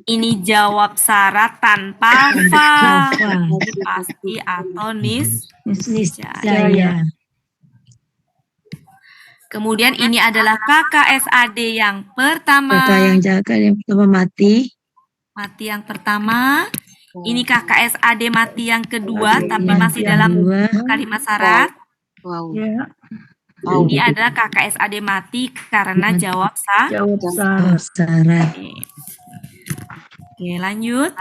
Ini jawab syarat tanpa fa. Jadi pasti atau Niscaya. Kemudian ini adalah KKSAD yang pertama. Kata yang jaga yang pertama mati. Mati yang pertama. Ini KKSAD mati yang kedua, tapi masih dalam Kedua. kalimat syarat. ya Ini adalah KKSAD mati karena jawab jawab Oh, syarat syarat. Oke, lanjut.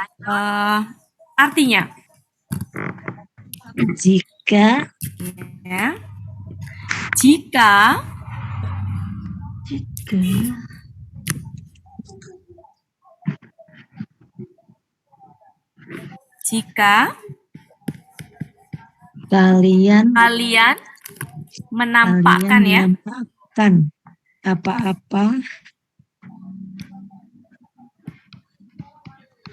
Artinya, Jika ya, jika kalian menampakkan ya,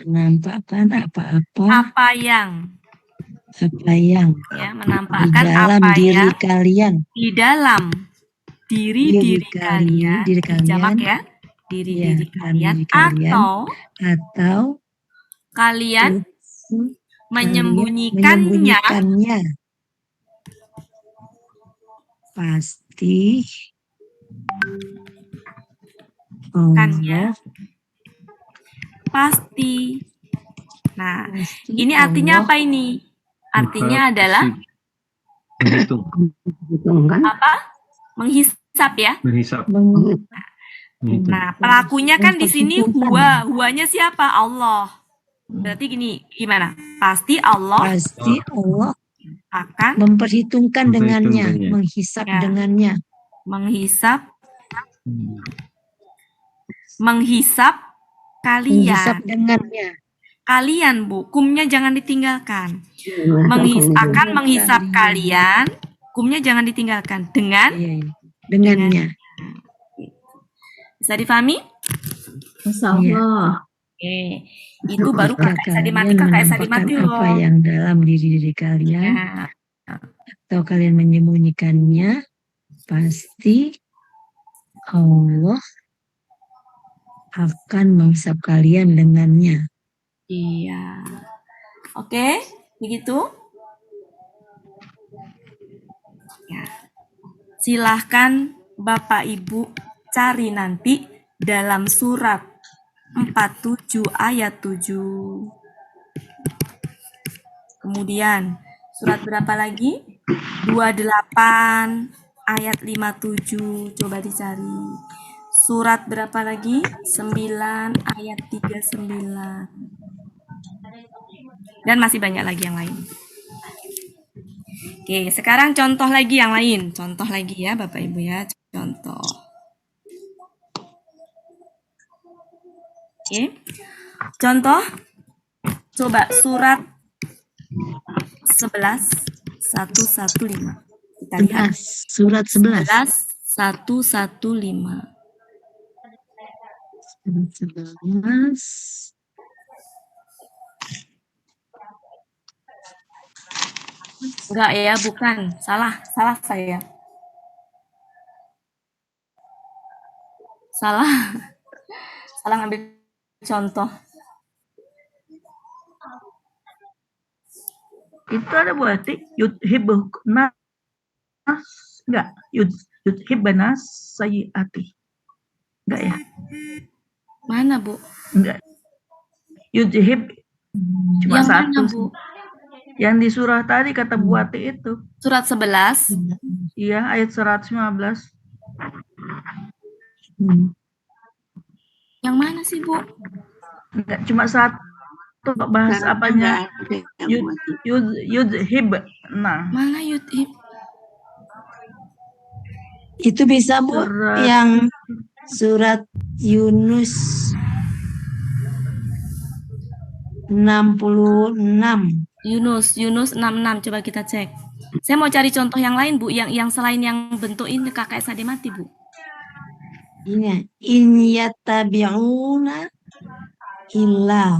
menampakkan apa-apa apa yang ya, ya, di menampakkan dalam apa diri yang kalian, di dalam diri kalian, diri jamak kalian, ya, diri ya, kalian, diri kalian, atau kalian menyembunyikannya pasti Kannya. Allah pasti. Nah, pasti ini artinya Allah apa ini? Artinya adalah Menghitung. Hitung kan? Apa? Menghisap ya. Menghisap. Meng- Menghitung. Nah, pelakunya kan di sini Memperhitungkan. huanya siapa? Allah. Berarti gini, gimana? Pasti Allah Pasti Allah akan memperhitungkan dengannya, Memperhitungkannya. menghisap Ya. dengannya. menghisap Hmm. menghisap Menghisap kalian. dengannya. Kalian, Bu, kumnya jangan ditinggalkan. Nah, Akan Dengan menghisap kalian. kalian, kumnya jangan ditinggalkan. Dengan Iya, iya. Dengannya. bisa difahami? Insyaallah. Oke, itu baru Jika kakak Esa kalian mati, kakak Esa menampakkan mati apa loh. yang dalam diri kalian, Ya. atau kalian menyembunyikannya, pasti Allah akan menghisap kalian dengannya. Iya. Oke, begitu. Ya. Silahkan Bapak Ibu cari nanti dalam surat 47 ayat 7. Kemudian surat berapa lagi? 28 ayat 57. Coba dicari. Surat berapa lagi? 9 ayat 39. Dan masih banyak lagi yang lain. Oke, sekarang contoh lagi yang lain. Contoh lagi ya Bapak Ibu ya. Contoh. Oke. Contoh. Coba surat 11 115. Kita lihat. 11, surat 11. 11 115. Surat 11. Enggak ya, bukan. Salah saya. Salah ngambil contoh. Itu ada berarti yudhibna enggak yudhibna sayyiati. Enggak ya? Mana, Bu? Enggak. Yudhib cuma Yang satu. mana, Bu? Yang di surah tadi kata buati itu. Surat 11. Iya, ayat 115. Yang mana sih, Bu? Enggak cuma satu bahas apanya? Yudhib. Nah, Mana Yudhib? Itu bisa, Bu, Surat- yang surat Yunus 66. Yunus 66. Coba kita cek. Saya mau cari contoh yang lain, Bu, yang selain yang bentuk ini kakak Sade mati, Bu. Ini in yattabi'una illa.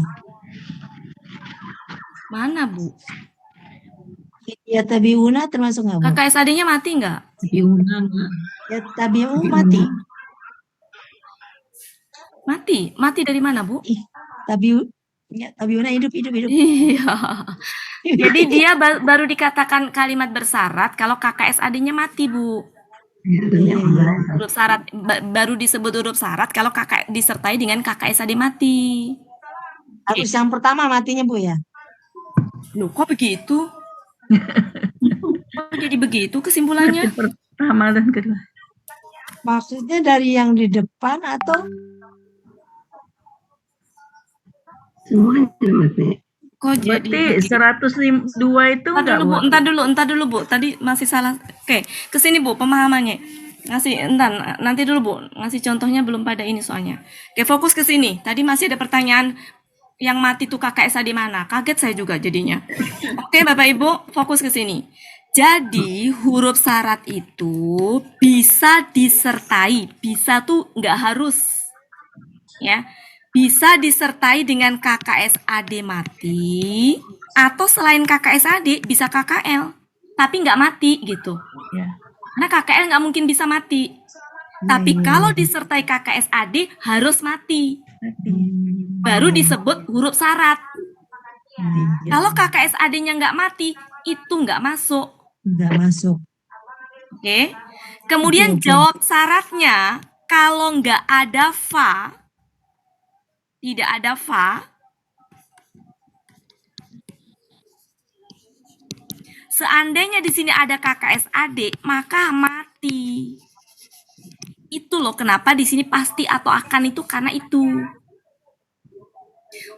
Mana, Bu? In yattabi'una termasuk nggak, Bu? Kakak Sade-nya mati nggak? Yattabi'u mati. Mati dari mana, Bu? Tabi'una hidup. Iya. Jadi dia baru dikatakan kalimat bersyarat kalau kakak SAD-nya mati, Bu. Iya. Huruf syarat baru disebut huruf syarat kalau kakak disertai dengan kakak SAD mati. Harus yang pertama matinya, Bu, ya? Loh, kok begitu? Kok jadi begitu kesimpulannya? pertama dan kedua. Maksudnya dari yang di depan atau semuanya mati. Kok jadi Berarti 102 itu enggak, Bu? entar dulu, Bu. Tadi masih salah. Oke, kesini, Bu, pemahamannya. Nanti dulu, Bu. Ngasih contohnya belum pada ini soalnya. Oke, fokus ke sini. Tadi masih ada pertanyaan yang mati tuh kakak Esa di mana? Kaget saya juga jadinya. Oke, Bapak Ibu, fokus ke sini. Jadi, huruf syarat itu bisa disertai. Bisa tuh nggak harus. Ya. Bisa disertai dengan KKSAD mati atau selain KKSAD bisa KKL tapi nggak mati gitu. Ya. Karena KKL nggak mungkin bisa mati. Tapi kalau disertai KKSAD harus mati. Baru disebut huruf syarat. Kalau KKSAD-nya nggak mati itu nggak masuk. nggak masuk? Oke. Kemudian Oke. jawab syaratnya kalau nggak ada fa. Tidak ada fa. Seandainya di sini ada KKS adik, maka mati. Itu loh kenapa di sini pasti atau akan itu karena itu.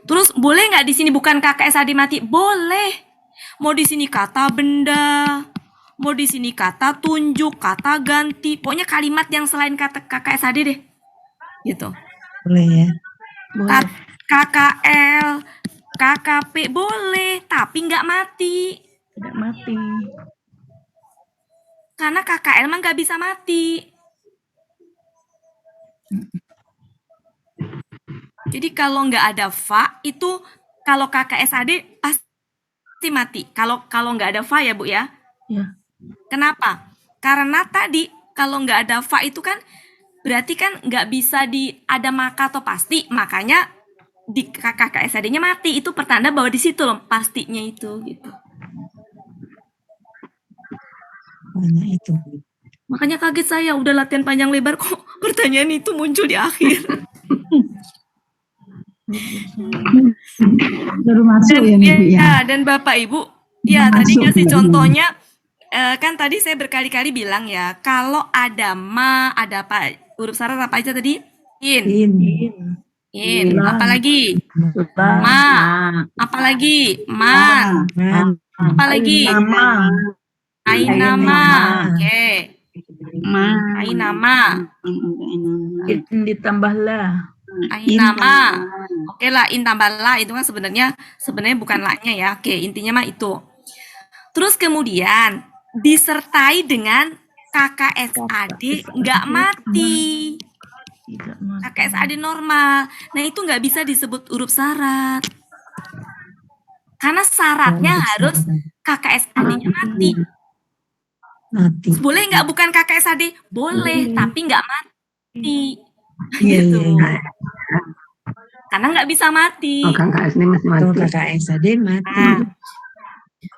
Terus boleh nggak di sini bukan KKS adik mati? Boleh. Mau di sini kata benda, mau di sini kata tunjuk, kata ganti, pokoknya kalimat yang selain kata KKS adik deh. Gitu. Boleh ya. KKL, KKP boleh, tapi nggak mati. Tidak mati. Karena KKL mah nggak bisa mati. Jadi kalau nggak ada fa itu kalau KKSAD pasti mati. Kalau nggak ada fa ya Bu ya. Ya. Kenapa? Karena tadi kalau nggak ada fa itu kan berarti kan nggak bisa ada maka atau pasti. Makanya di KKSAD-nya mati. Itu pertanda bahwa di situ loh pastinya itu gitu. Banyak itu. Makanya kaget saya udah latihan panjang lebar kok pertanyaan itu muncul di akhir. Baru masuk ya, Bu ya. Dan Bapak Ibu, ya Masuk tadi ngasih ya, Bu. contohnya, kan tadi saya berkali-kali bilang ya, kalau ada ma, ada apa, huruf syarat apa aja tadi? In, apalagi? Ma, apalagi? Man, apalagi? Ainama, oke. Ainama, In ditambahlah. Ainama. Oke lah, in tambah la itu kan sebenarnya bukan la-nya ya. Oke, intinya mah itu. Terus kemudian disertai dengan KKSAD nggak mati. Tidak mati. KKSAD normal. Nah, itu nggak bisa disebut huruf syarat. Karena syaratnya harus KKSAD-nya mati. Mati. Boleh nggak bukan KKSAD? Boleh, tapi nggak mati. Iya, Gitu. iya. Karena nggak bisa mati. Oh, KKS ini masih Kalau mati. KKSAD mati. Nah,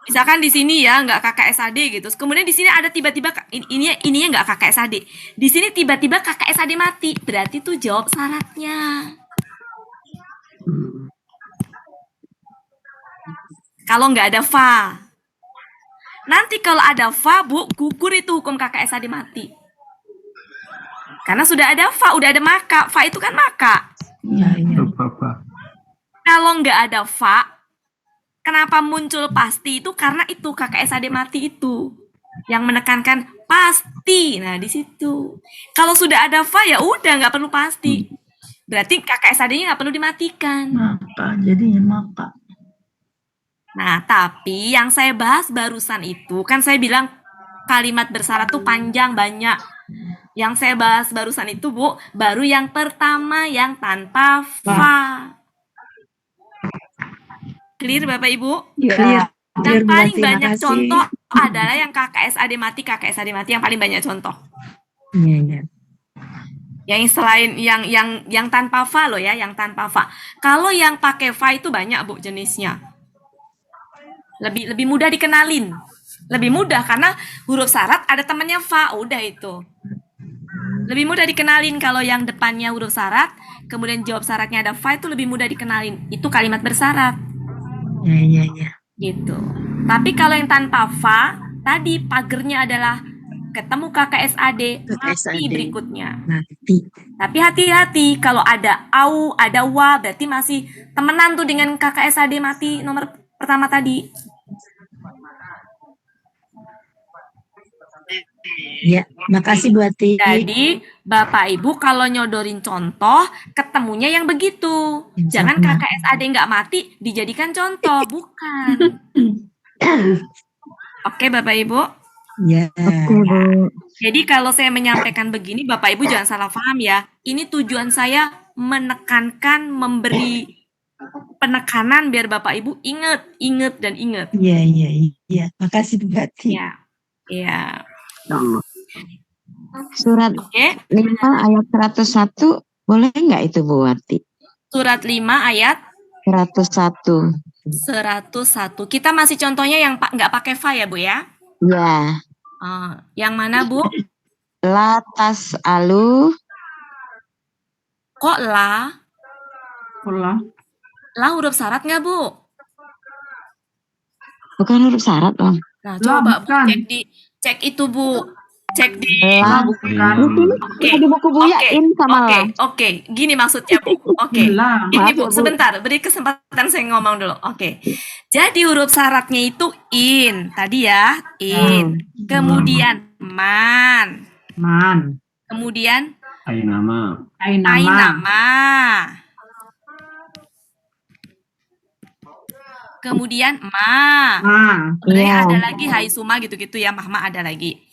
misalkan di sini ya nggak KKSAD gitu. Kemudian di sini ada tiba-tiba ininya nggak KKSAD. Di sini tiba-tiba KKSAD mati. Berarti tuh jawab syaratnya. Kalau nggak ada fa. Nanti kalau ada fa, Bu, gugur itu hukum KKSAD mati. Karena sudah ada fa, udah ada maka. Fa itu kan maka. Iya, iya. Kalau nggak ada fa, kenapa muncul pasti itu? Karena itu KKSAD mati itu. Yang menekankan pasti. Nah, di situ. Kalau sudah ada fa, ya udah nggak perlu pasti. Berarti KKSAD-nya nggak perlu dimatikan. Maka jadinya maka. Nah, tapi yang saya bahas barusan itu, kan saya bilang kalimat bersyarat tuh panjang, banyak. Yang saya bahas barusan itu, Bu, baru yang pertama yang tanpa fa. Clear, Bapak Ibu? Clear. Yang paling Terima banyak kasih. contoh adalah yang KKSAD mati yang paling banyak contoh. Iya, iya. Yang selain yang tanpa fa loh ya, yang tanpa fa. Kalau yang pakai fa itu banyak, Bu, jenisnya. Lebih mudah dikenalin. Lebih mudah karena huruf syarat ada temannya fa, udah itu. Lebih mudah dikenalin kalau yang depannya huruf syarat, kemudian jawab syaratnya ada fa, itu lebih mudah dikenalin. Itu kalimat bersyarat. Iya, iya, iya. Gitu. Tapi kalau yang tanpa fa, tadi pagernya adalah ketemu KKSAD, mati berikutnya. Mati. Tapi hati-hati kalau ada au, ada wa, berarti masih temenan tuh dengan KKSAD mati nomor pertama tadi. Ya, makasih Bu Ati. Jadi Bapak Ibu kalau nyodorin contoh ketemunya yang begitu. Jangan Sama. KKSAD nggak mati dijadikan contoh, bukan. Oke Bapak Ibu. Ya. Jadi kalau saya menyampaikan begini Bapak Ibu jangan salah paham ya. Ini tujuan saya menekankan, memberi penekanan biar Bapak Ibu ingat dan ingat. Iya, iya, iya. Makasih Bu Ati. Ya. Ya. Surat Oke. 5 ayat 101 boleh nggak itu Bu Wati? Surat 5 ayat 101. 101. Kita masih contohnya yang nggak pakai fa ya Bu ya? Ya. Yang mana Bu? La tas'alu. Kok la? Pola. La huruf syarat nggak Bu? Bukan huruf syarat, Om. Nah, Lah, coba Bu bukan. cek itu Bu. Cek di Lah, Bukan. Oke. di buku Buya Oke. in sama Oke, lah. oke. Gini maksudnya, Bu. Oke. Lah. Ini Maaf Bu, ya, Bu. sebentar, beri kesempatan saya ngomong dulu. Oke. Jadi huruf syaratnya itu in. Tadi ya, in. Kemudian man. Man. Kemudian Ainama. Ainama. ainama. Kemudian ma. Sebenarnya Iya. ada lagi haisuma gitu-gitu ya, mahma ada lagi.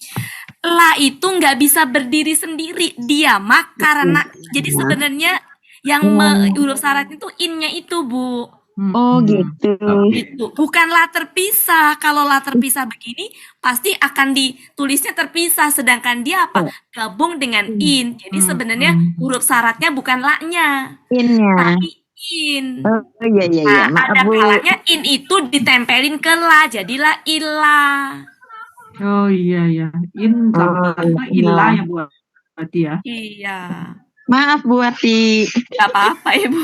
La itu nggak bisa berdiri sendiri, dia mak karena jadi sebenarnya yang huruf syarat itu innya itu Bu. Oh gitu. Itu bukan la terpisah. Kalau la terpisah begini pasti akan ditulisnya terpisah, sedangkan dia apa? Gabung dengan in. Jadi sebenarnya huruf syaratnya bukan la-nya, Innya. tapi in. Oh iya iya iya. Nah, Maaf ada Bu. kalanya in itu ditempelin ke la, jadilah ila. Oh iya ya. In sama ilah ya buat berarti ya. Iya. Maaf Bu Wati. Gak apa-apa Ibu.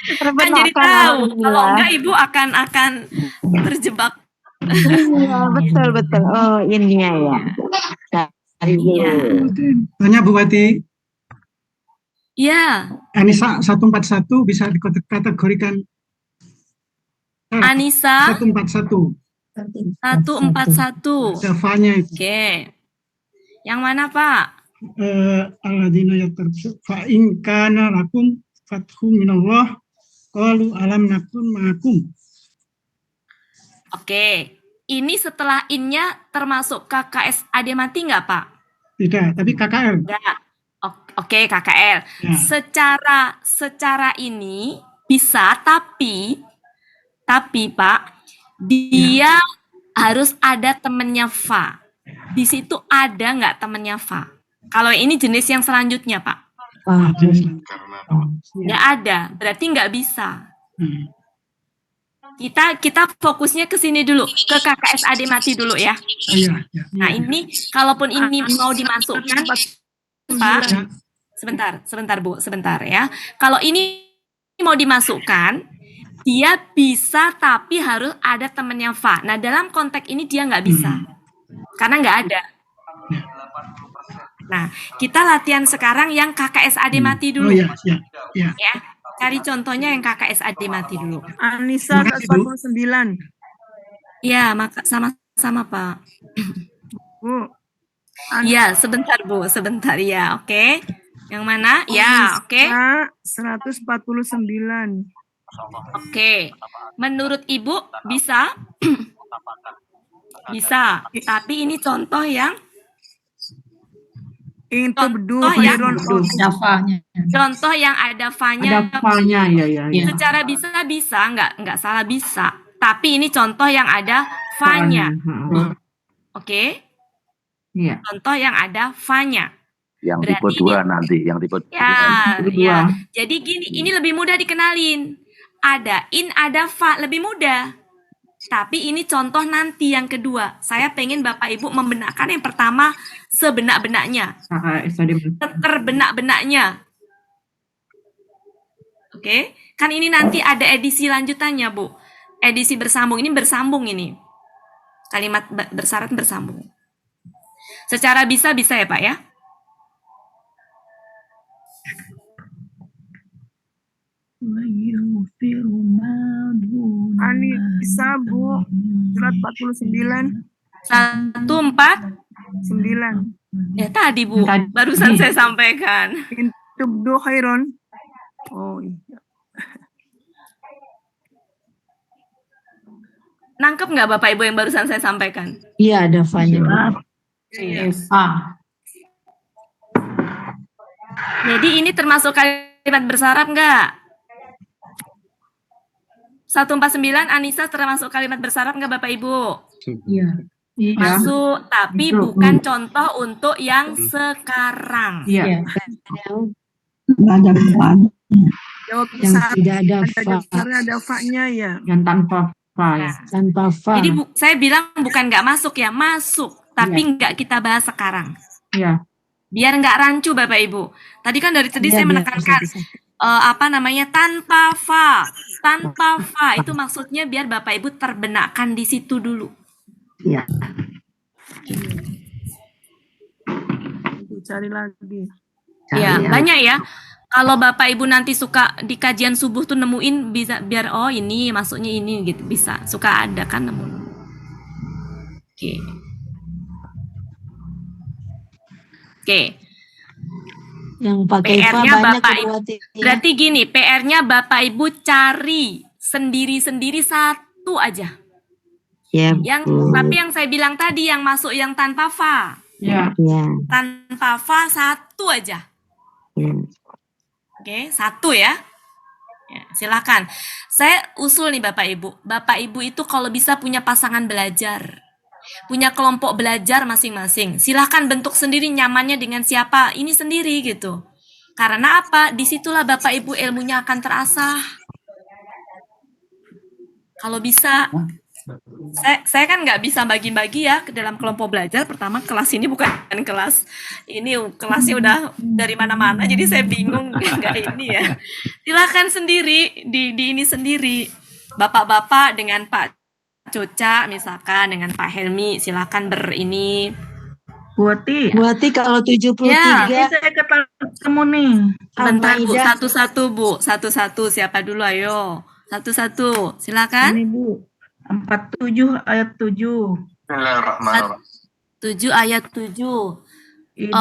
Kan jadi Terbenarkan tahu. Kalau alhamdulillah. enggak Ibu akan terjebak. Iya betul betul. Oh innya ya. Cari dulu. Iya. Tanya Bu Wati, Iya. Anissa 141 bisa dikategorikan Anissa 141. 141. Ada fa-nya itu. Oke. Yang mana Pak? Alladzina yatarsu fa in kana lakum fathum minallah qalu alam nakun ma'akum. Oke. Ini setelah innya termasuk KKS AD mati nggak Pak? Tidak, tapi KKL. Enggak. Oke, KKL. Ya. Secara ini bisa, tapi Pak, dia harus ada temennya fa. Di situ ada nggak temennya fa? Kalau ini jenis yang selanjutnya Pak, Paham. nggak ada, berarti nggak bisa. Hmm. Kita fokusnya ke sini dulu, ke KKS AD mati dulu ya. Iya, ya. Nah ini, kalaupun ini mau dimasukkan, Pak, Ya. sebentar Bu, sebentar ya. Kalau ini mau dimasukkan, dia bisa tapi harus ada temennya fa. Nah dalam konteks ini dia nggak bisa, karena nggak ada. Nah kita latihan sekarang yang KKS AD mati Oh dulu, ya, ya, ya. ya. Cari contohnya yang KKS AD mati dulu. Anissa Terima kasih, Bu. 149. Ya, maka sama-sama Pak. Bu. Ya, sebentar Bu, sebentar ya, oke. Yang mana? Ya, oke. 149. Oke. Menurut Ibu bisa? Bisa. Tapi ini contoh yang Itu bedu Contoh ya. khairon. contoh yang ada fa-nya. Ada fa-nya ya. Secara bisa, nggak salah bisa. Tapi ini contoh yang ada fa-nya. Oke? Iya. Contoh yang ada fa-nya. Yang Berarti tipe 2 nanti, yang tipe 2. Ya. Jadi gini, ini lebih mudah dikenalin. Ada in, ada fa, lebih mudah. Tapi ini contoh nanti yang kedua. Saya pengen Bapak Ibu membenarkan yang pertama sebenak-benaknya. Terbenak-benaknya. Oke? Kan ini nanti ada edisi lanjutannya, Bu. Edisi bersambung, ini bersambung ini. Kalimat bersyarat bersambung. Secara bisa ya Pak ya? Anissa Bu, surat 49. 149. Ya tadi Bu, Tadi. barusan saya sampaikan. Tubdu khairon. Oh iya. Nangkep nggak Bapak Ibu yang barusan saya sampaikan? Iya ada fa-nya. Yes. Jadi ini termasuk kalimat bersyarat nggak? 149 Anissa termasuk kalimat bersyarat nggak Bapak Ibu? Iya. Masuk, tapi Masuk. bukan contoh untuk yang sekarang. Iya. Jawab Yang saat tidak ada ada fa, dasarnya ada fa-nya ya. Yang tanpa fa ya. tanpa fa. Jadi saya bilang bukan nggak masuk ya, masuk. Tapi nggak kita bahas sekarang. Iya. Biar nggak rancu Bapak Ibu. Tadi kan dari tadi Iya, saya biar menekankan tanpa fa. Tanpa fa itu maksudnya biar Bapak Ibu terbenakkan di situ dulu. Ya. Cari lagi. Cari Ya, yang- banyak ya. Kalau Bapak Ibu nanti suka di kajian subuh tuh nemuin bisa biar oh ini masuknya ini gitu bisa. Suka ada kan nemu. Oke. Oke. Yang pakai fa PR-nya banyak Bapak Ibu Ibu. Wati. Ya. Berarti gini, PR-nya Bapak Ibu cari sendiri-sendiri satu aja. Ya, Yang tapi yang saya bilang tadi yang masuk yang tanpa fa. Ya. ya. Tanpa fa satu aja. Ya. Oke, satu ya. Ya, silakan. Saya usul nih Bapak Ibu. Bapak Ibu itu kalau bisa punya pasangan belajar. Punya kelompok belajar masing-masing. Silakan bentuk sendiri nyamannya dengan siapa. Ini sendiri gitu. Karena apa? Disitulah Bapak Ibu ilmunya akan terasah. Kalau bisa. Saya kan nggak bisa bagi-bagi ya ke dalam kelompok belajar. Pertama kelas ini bukan kelas ini, kelasnya udah dari mana-mana, jadi saya bingung nggak ini ya. Silakan sendiri di ini sendiri. Bapak-bapak dengan Pak Coca misalkan dengan Pak Helmi silakan berini. Buati. Bu Wati kalau 73 Ya. Ini saya ketemu nih. Sebentar Bu, Al-Maidah. satu-satu Bu, satu-satu siapa dulu ayo. Satu-satu, silakan. Ini Bu. 47 ayat 7. 7 ayat 7. Ini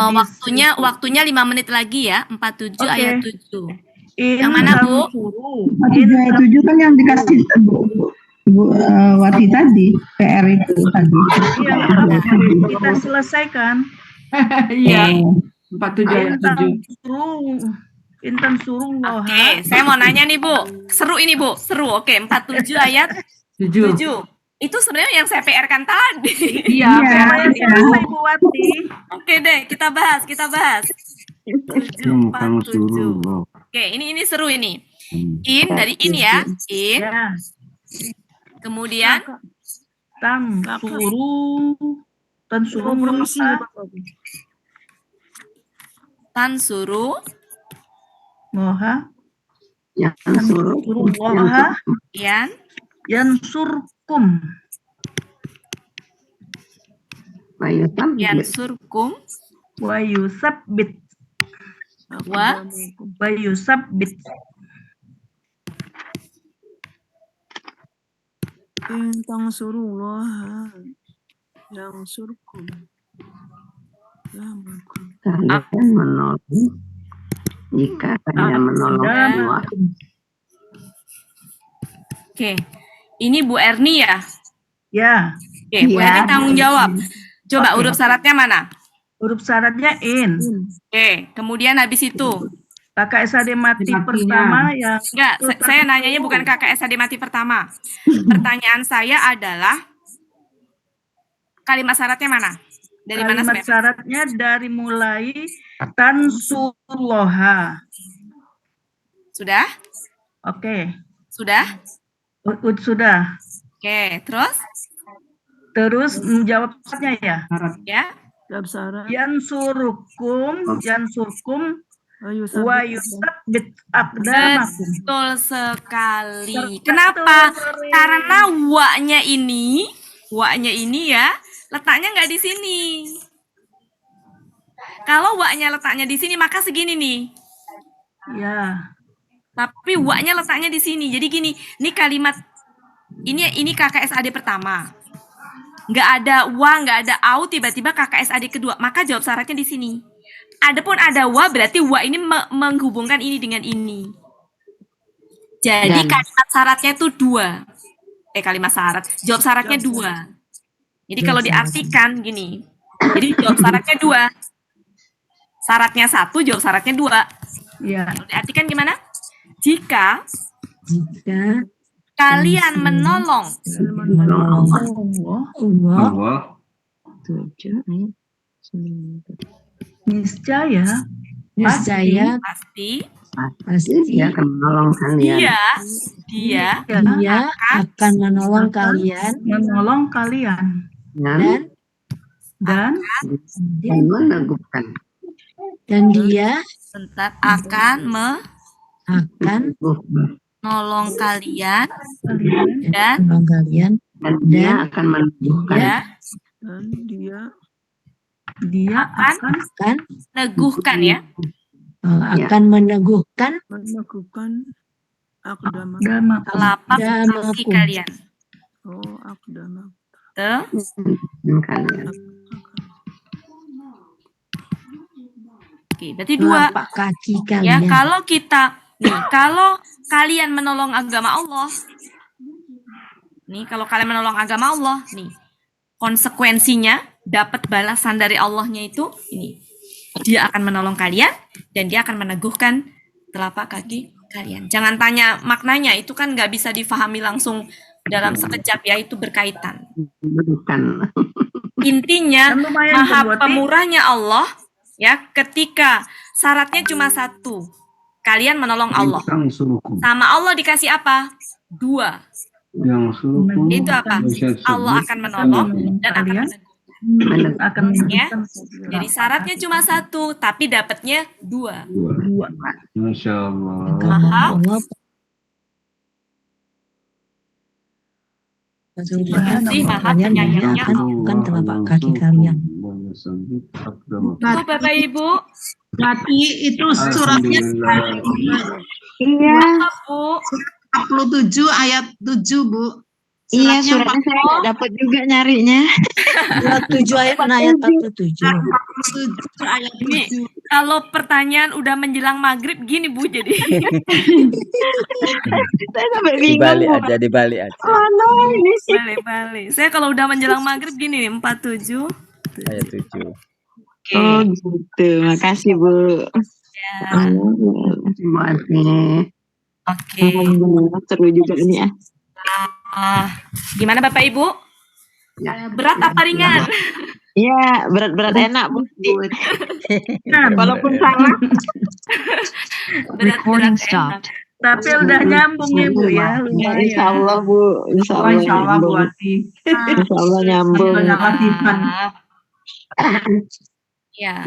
Waktunya 5 menit lagi ya. 47 Oke. ayat 7. in Yang mana, Bu? tansuru. 47 kan yang dikasih Bu Wati tadi, PR itu tadi. Iya, kita selesaikan. Iya. 47 ayat Intan 7. suruh. Intan suruh loh. Oke, saya mau nanya nih Bu. Seru ini Bu, seru. Oke, 47 ayat 7. 7. Itu sebenarnya yang saya PR kan tadi. Iya, Saya siapa Ibu Wati? Oke deh, kita bahas. 7, 47. Oke, ini seru ini. In dari in ya. In. Ya. Kemudian Tansuru moha. tansuru. Moha. Yang suruh. Tansuru moha. Yan. Yansurkum. Bayutan. Yan surkum. Wa yusabbit. Wa. Wa yusabbit. Tentang surullah yang surkum. Kalian menolong. Jika kalian menolong dua. Oke. Ini Bu Erni ya? Ya. Oke, Bu Iya. Erni tanggung jawab. Coba Oke. huruf syaratnya mana? Huruf syaratnya in. Oke, kemudian habis itu. Kakak SAD mati Matinya. pertama yang Enggak, saya nanyanya bukan kakak SAD mati pertama. Pertanyaan saya adalah kalimat syaratnya mana? Dari mana kalimat sebenarnya? syaratnya dari mulai tansuloha. Sudah? Oke. Sudah? Sudah. Oke, terus? Terus menjawab syaratnya ya. Ya. Yansurkum wa yusabbit aqdamakum. Betul sekali. Kenapa? Karena wa-nya ini ya, letaknya nggak di sini. Kalau wa-nya letaknya di sini, maka segini nih. Ya. Tapi wa-nya letaknya di sini. Jadi gini, ini kalimat, ini KKSAD pertama. Nggak ada wa, nggak ada au, tiba-tiba KKSAD kedua. Maka jawab syaratnya di sini. Adapun ada wa, berarti wa ini menghubungkan ini dengan ini. Jadi Dan- kalimat syaratnya itu 2. Kalimat syarat. Jawab syaratnya 2. Jadi kalau diartikan gini. Jadi jawab syaratnya 2. Syaratnya 1, jawab syaratnya 2. Ya. Kalau diartikan gimana? Jika jika kalian menolong Allah Niscaya niscaya pasti pasti Dia akan menolong kalian. dia dia akan menolong kalian menolong kalian Dan dan meneguhkan. dan dia bentar akan akan menolong kalian kalian dan menolong kalian Dan dia Dan akan meneguhkan. Ya, Dan dia Dia akan akan neguhkan ya. akan meneguhkan melakukan akdama. dama Telapak kaki Damakum. kalian. Oh, akdama. Tuh. Kalian. Oke, berarti dua. Telapak kaki Ya, kalian. kalau kalian menolong agama Allah, kalau kalian menolong agama Allah, konsekuensinya dapat balasan dari Allahnya itu ini. Dia akan menolong kalian dan dia akan meneguhkan telapak kaki kalian. Jangan tanya maknanya, itu kan nggak bisa difahami langsung dalam sekejap ya, itu berkaitan. Bukan. Intinya Dan lumayan maha Bu Wati. pemurahnya Allah ya, ketika syaratnya cuma satu, kalian menolong Allah. Yang suruhku. Sama Allah dikasih apa? Dua. Yang suruhku. Itu apa? Allah akan menolong dan akan Kalian meneguhkan. akan Ya. meneguhkan Jadi syaratnya cuma satu, tapi dapatnya dua. dua. Masya Allah. Maha Allah Kasih, maha kalian dan dia penyayangnya akan Allah. bukan telapak kaki kalian. Itu Bapak Ibu. Berarti itu suratnya Iya, Bu. 47 ayat 7, Bu. iya Suratnya suratnya saya nggak dapat juga nyarinya. Surat 7 ayat 47. 47 ayat Ini 7. kalau pertanyaan udah menjelang maghrib gini Bu, jadi Saya sampai bingung. Bu. dibalik aja. Mana ini? balik. Saya kalau udah menjelang maghrib gini nih, 47. Ayat 7. Oke. Oh gitu, makasih Bu. Ya. Terima kasih. Oke. Alhamdulillah, seru juga ini ya. Gimana Bapak Ibu? Berat apa ringan? Iya, berat-berat enak Bu. Walaupun salah. Berat-berat enak. Tapi udah nyambung ya Bu ya, lumayan. Insya Allah Bu, insya Allah Insya Allah Bu nyambung. Wati. Insya Allah nyambung. Banyak latihan. Ya.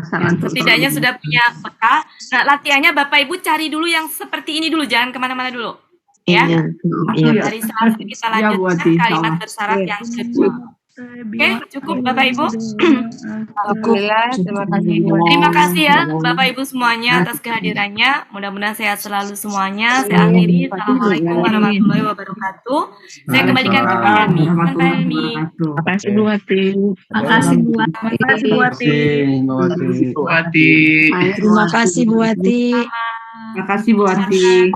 Sangat Setidaknya sudah punya peta. Nah, latihannya Bapak Ibu cari dulu yang seperti ini dulu, jangan kemana-mana dulu. Ya. Iya, iya. Dari saat kita Ya, Bu Wati, lanjutkan insya kalimat Allah. bersyarat yang kedua. Oke, cukup Bapak Ibu. Alhamdulillah, terima kasih Bu. Terima kasih ya Bapak Ibu semuanya atas kehadirannya. Mudah-mudahan sehat selalu semuanya. Saya akhiri. Assalamualaikum warahmatullahi wabarakatuh. Saya kembalikan ke Pak Helmi. Pak Helmi. Terima kasih Bu Wati. Makasih Bu Wati. Makasih Bu Wati. Terima kasih Bu Wati. Makasih Bu Wati.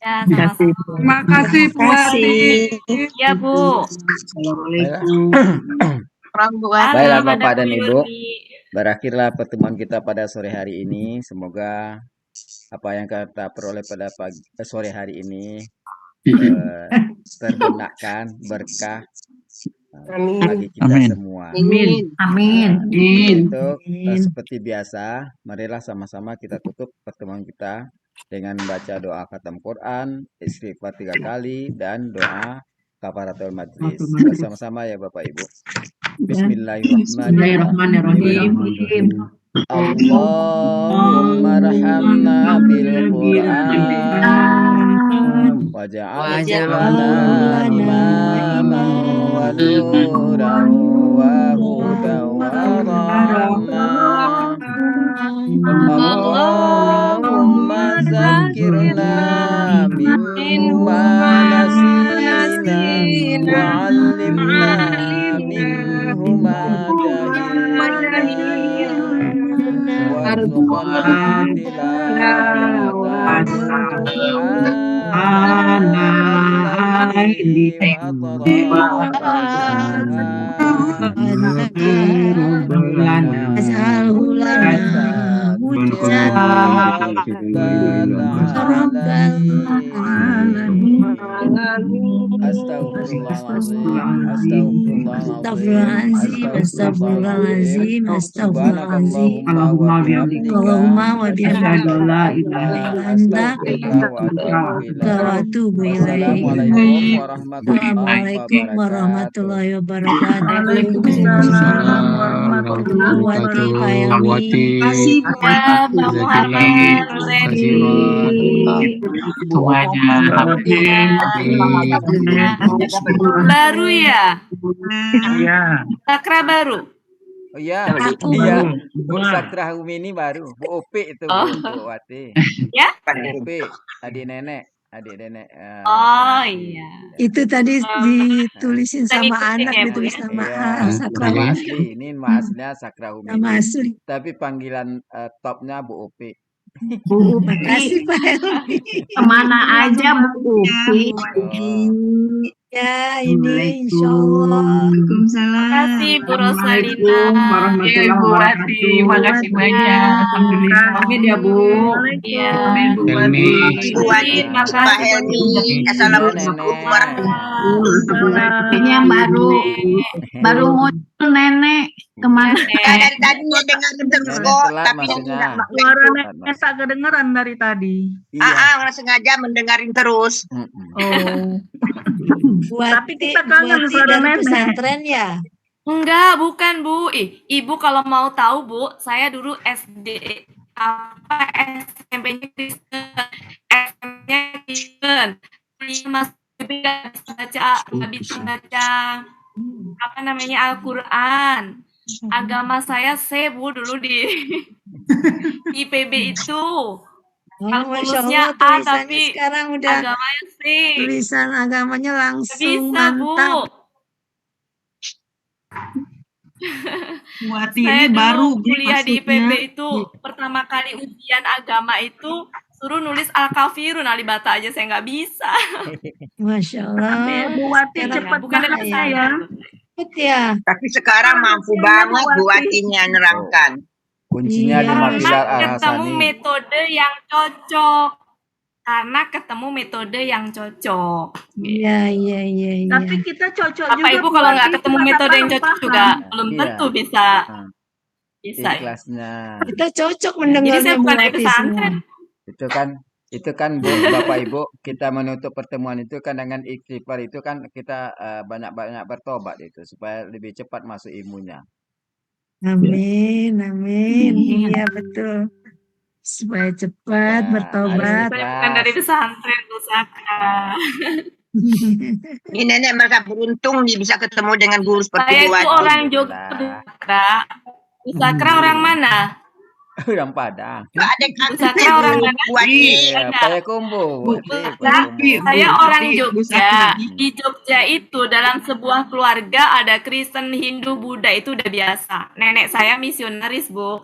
Ya, sama-sama. Terima kasih Bu Wati. Ya Bu. Baiklah Halo, Bapak dan Madam Ibu, Yurni. berakhirlah pertemuan kita pada sore hari ini. Semoga apa yang kita peroleh pada sore hari ini tergunakan berkah bagi kita semua. Amin. Amin. Untuk seperti biasa, marilah sama-sama kita tutup pertemuan kita dengan baca doa khatam Quran, istighfar 3 kali, dan doa kafaratul majlis. Bersama-sama ya Bapak Ibu. Bismillahirrahmanirrahim. Allahumma rahamna bil Qur'an waj'alna imaman wa nuran wa hudan wa rahmah. Allahumma zakirna mimma nasina wa 'allimna minhu ma jahilna warzuqna Astagfirullahaladzim. Astagfirullahaladzim. Allahumma wa bihamdika la ilaha illa anta wa atubu ilaik. Assalamualaikum warahmatullahi wabarakatuh. Waalaikumsalam warahmatullahi Wati wabarakatuh. Ya, Bang Muhammad, Reni. Semuanya. Ya. Baru ya? Iya. Sakra baru? Oh iya, Aku iya. baru. Bu Sakra Umi ini baru. Bu Upi itu Oh. Bu Wati. Ya? Bu Upi, adik nenek. Oh iya. Itu tadi ditulisin Kita sama ngikutin anak, ya, Bu, ditulis ya? sama Iya, Sakra. nama asli. Ini nama aslinya Sakra Umi. Nama asli. Tapi panggilan topnya Bu Upi. Bu Upi. Makasih Pak Helmi. Kemana aja Bu Upi? Oh. Ya, ini insya Allah. Waalaikumsalam. Makasih Bu Rosalina. Assalamualaikum warahmatullahi Bu Wati, wabarakatuh. makasih banyak. Alhamdulillah. Amin ya Bu. Iya. Amin Bu Helmi. Wati. Ibu Wati, Terima Pak kasih. Helmi. Iya, Assalamualaikum Nenek. warahmatullahi Ini yang baru muncul nenek kemana? wabarakatuh. Dari tadinya dengerin terus Nenek kok, telat tapi maksudnya. Suara Telat nenek masuk. tak kedengeran dari tadi. Iya. nggak sengaja mendengarin terus. Oh. Tapi Buati, kita kangen Buati suara dari nenek. pesantren ya? Enggak, bukan Bu. Ibu kalau mau tahu Bu, saya dulu SD SMP-nya Kristen, SM-nya Kristen. Mas nggak bisa baca apa namanya Al-Quran. Agama saya C Bu dulu di IPB itu. Oh, Kalau Masya lulusnya Allah, A tulisannya tapi sekarang udah agamanya C. tulisan agamanya langsung Bisa Bu. mantap. Wati Saya ini baru dulu kuliah di IPB maksudnya. itu pertama kali ujian agama itu suruh nulis Al-Kafirun Alibata aja saya nggak bisa. Masya Allah. Bu Wati Sekarang cepat Bukan banget dengan saya. ya. cepet ya. Tapi sekarang mampu banget Bu Watinya nerangkan. Kuncinya Iya, di Karena Mafilar ketemu Al-Hasani. metode yang cocok. Karena ketemu metode yang cocok. Iya, iya, iya, iya. Tapi kita cocok Bapak juga Ibu Bu kalau Wati, nggak ketemu cuma metode yang paham, cocok paham. juga belum Iya. tentu bisa Nah, bisa. Ya. ikhlasnya. Kita cocok Jadi mendengarnya saya Bu bukan dari Wati semua. pesantren. Itu kan Bu, Bapak Ibu, kita menutup pertemuan itu kan dengan istighfar itu kan kita banyak-banyak bertobat itu supaya lebih cepat masuk ilmunya. Amin, amin. Iya, betul. Supaya cepat Ya, bertobat. harus Saya bukan dari ikhlas. pesantren Bu Sakra. Ini nenek merasa beruntung nih bisa ketemu dengan guru seperti Saya Bu itu Wati. orang Jogja Bu Sakra. Bu Sakra orang mana? Orang Padang. Adik Bu aku Sakra orang mana? Bu Wati. Iya, Payakumbuh. Bu Sakra, saya orang Jogja. Di Jogja itu dalam sebuah keluarga ada Kristen, Hindu, Buddha itu udah biasa. Nenek saya misionaris Bu.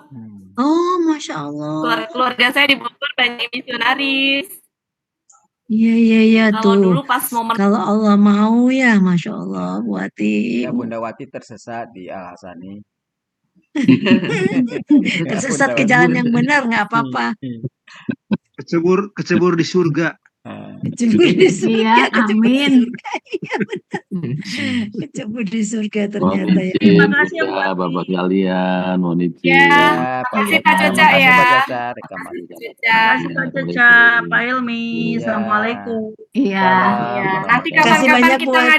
Oh, Masya Allah. Keluarga saya di Bogor banyak misionaris. Iya, iya, iya Kalau tuh. dulu pas momen Kalau Allah mau ya, Masya Allah, Bu Wati. Ya, Bunda Wati tersesat di Al-Hasani. Tersesat ke jalan yang benar, nggak apa-apa. Kecebur di surga. Kecebur di surga, Iya, kecebur di amin. surga. Iya, benar. Kecebur di surga ternyata ya. Terima kasih ya Bu Ya, Wati. Bapak kalian, mohon izin. ya, Ya, Pak makasih Pak Caca. Caca Makasih ya. Pak Caca. Rekaman. Caca. Terima kasih Pak Caca, Pak Helmi. Iya. Assalamualaikum. Iya. Salam. Ya, nanti Terima kasih kapan-kapan banyak, Bu kita Wati.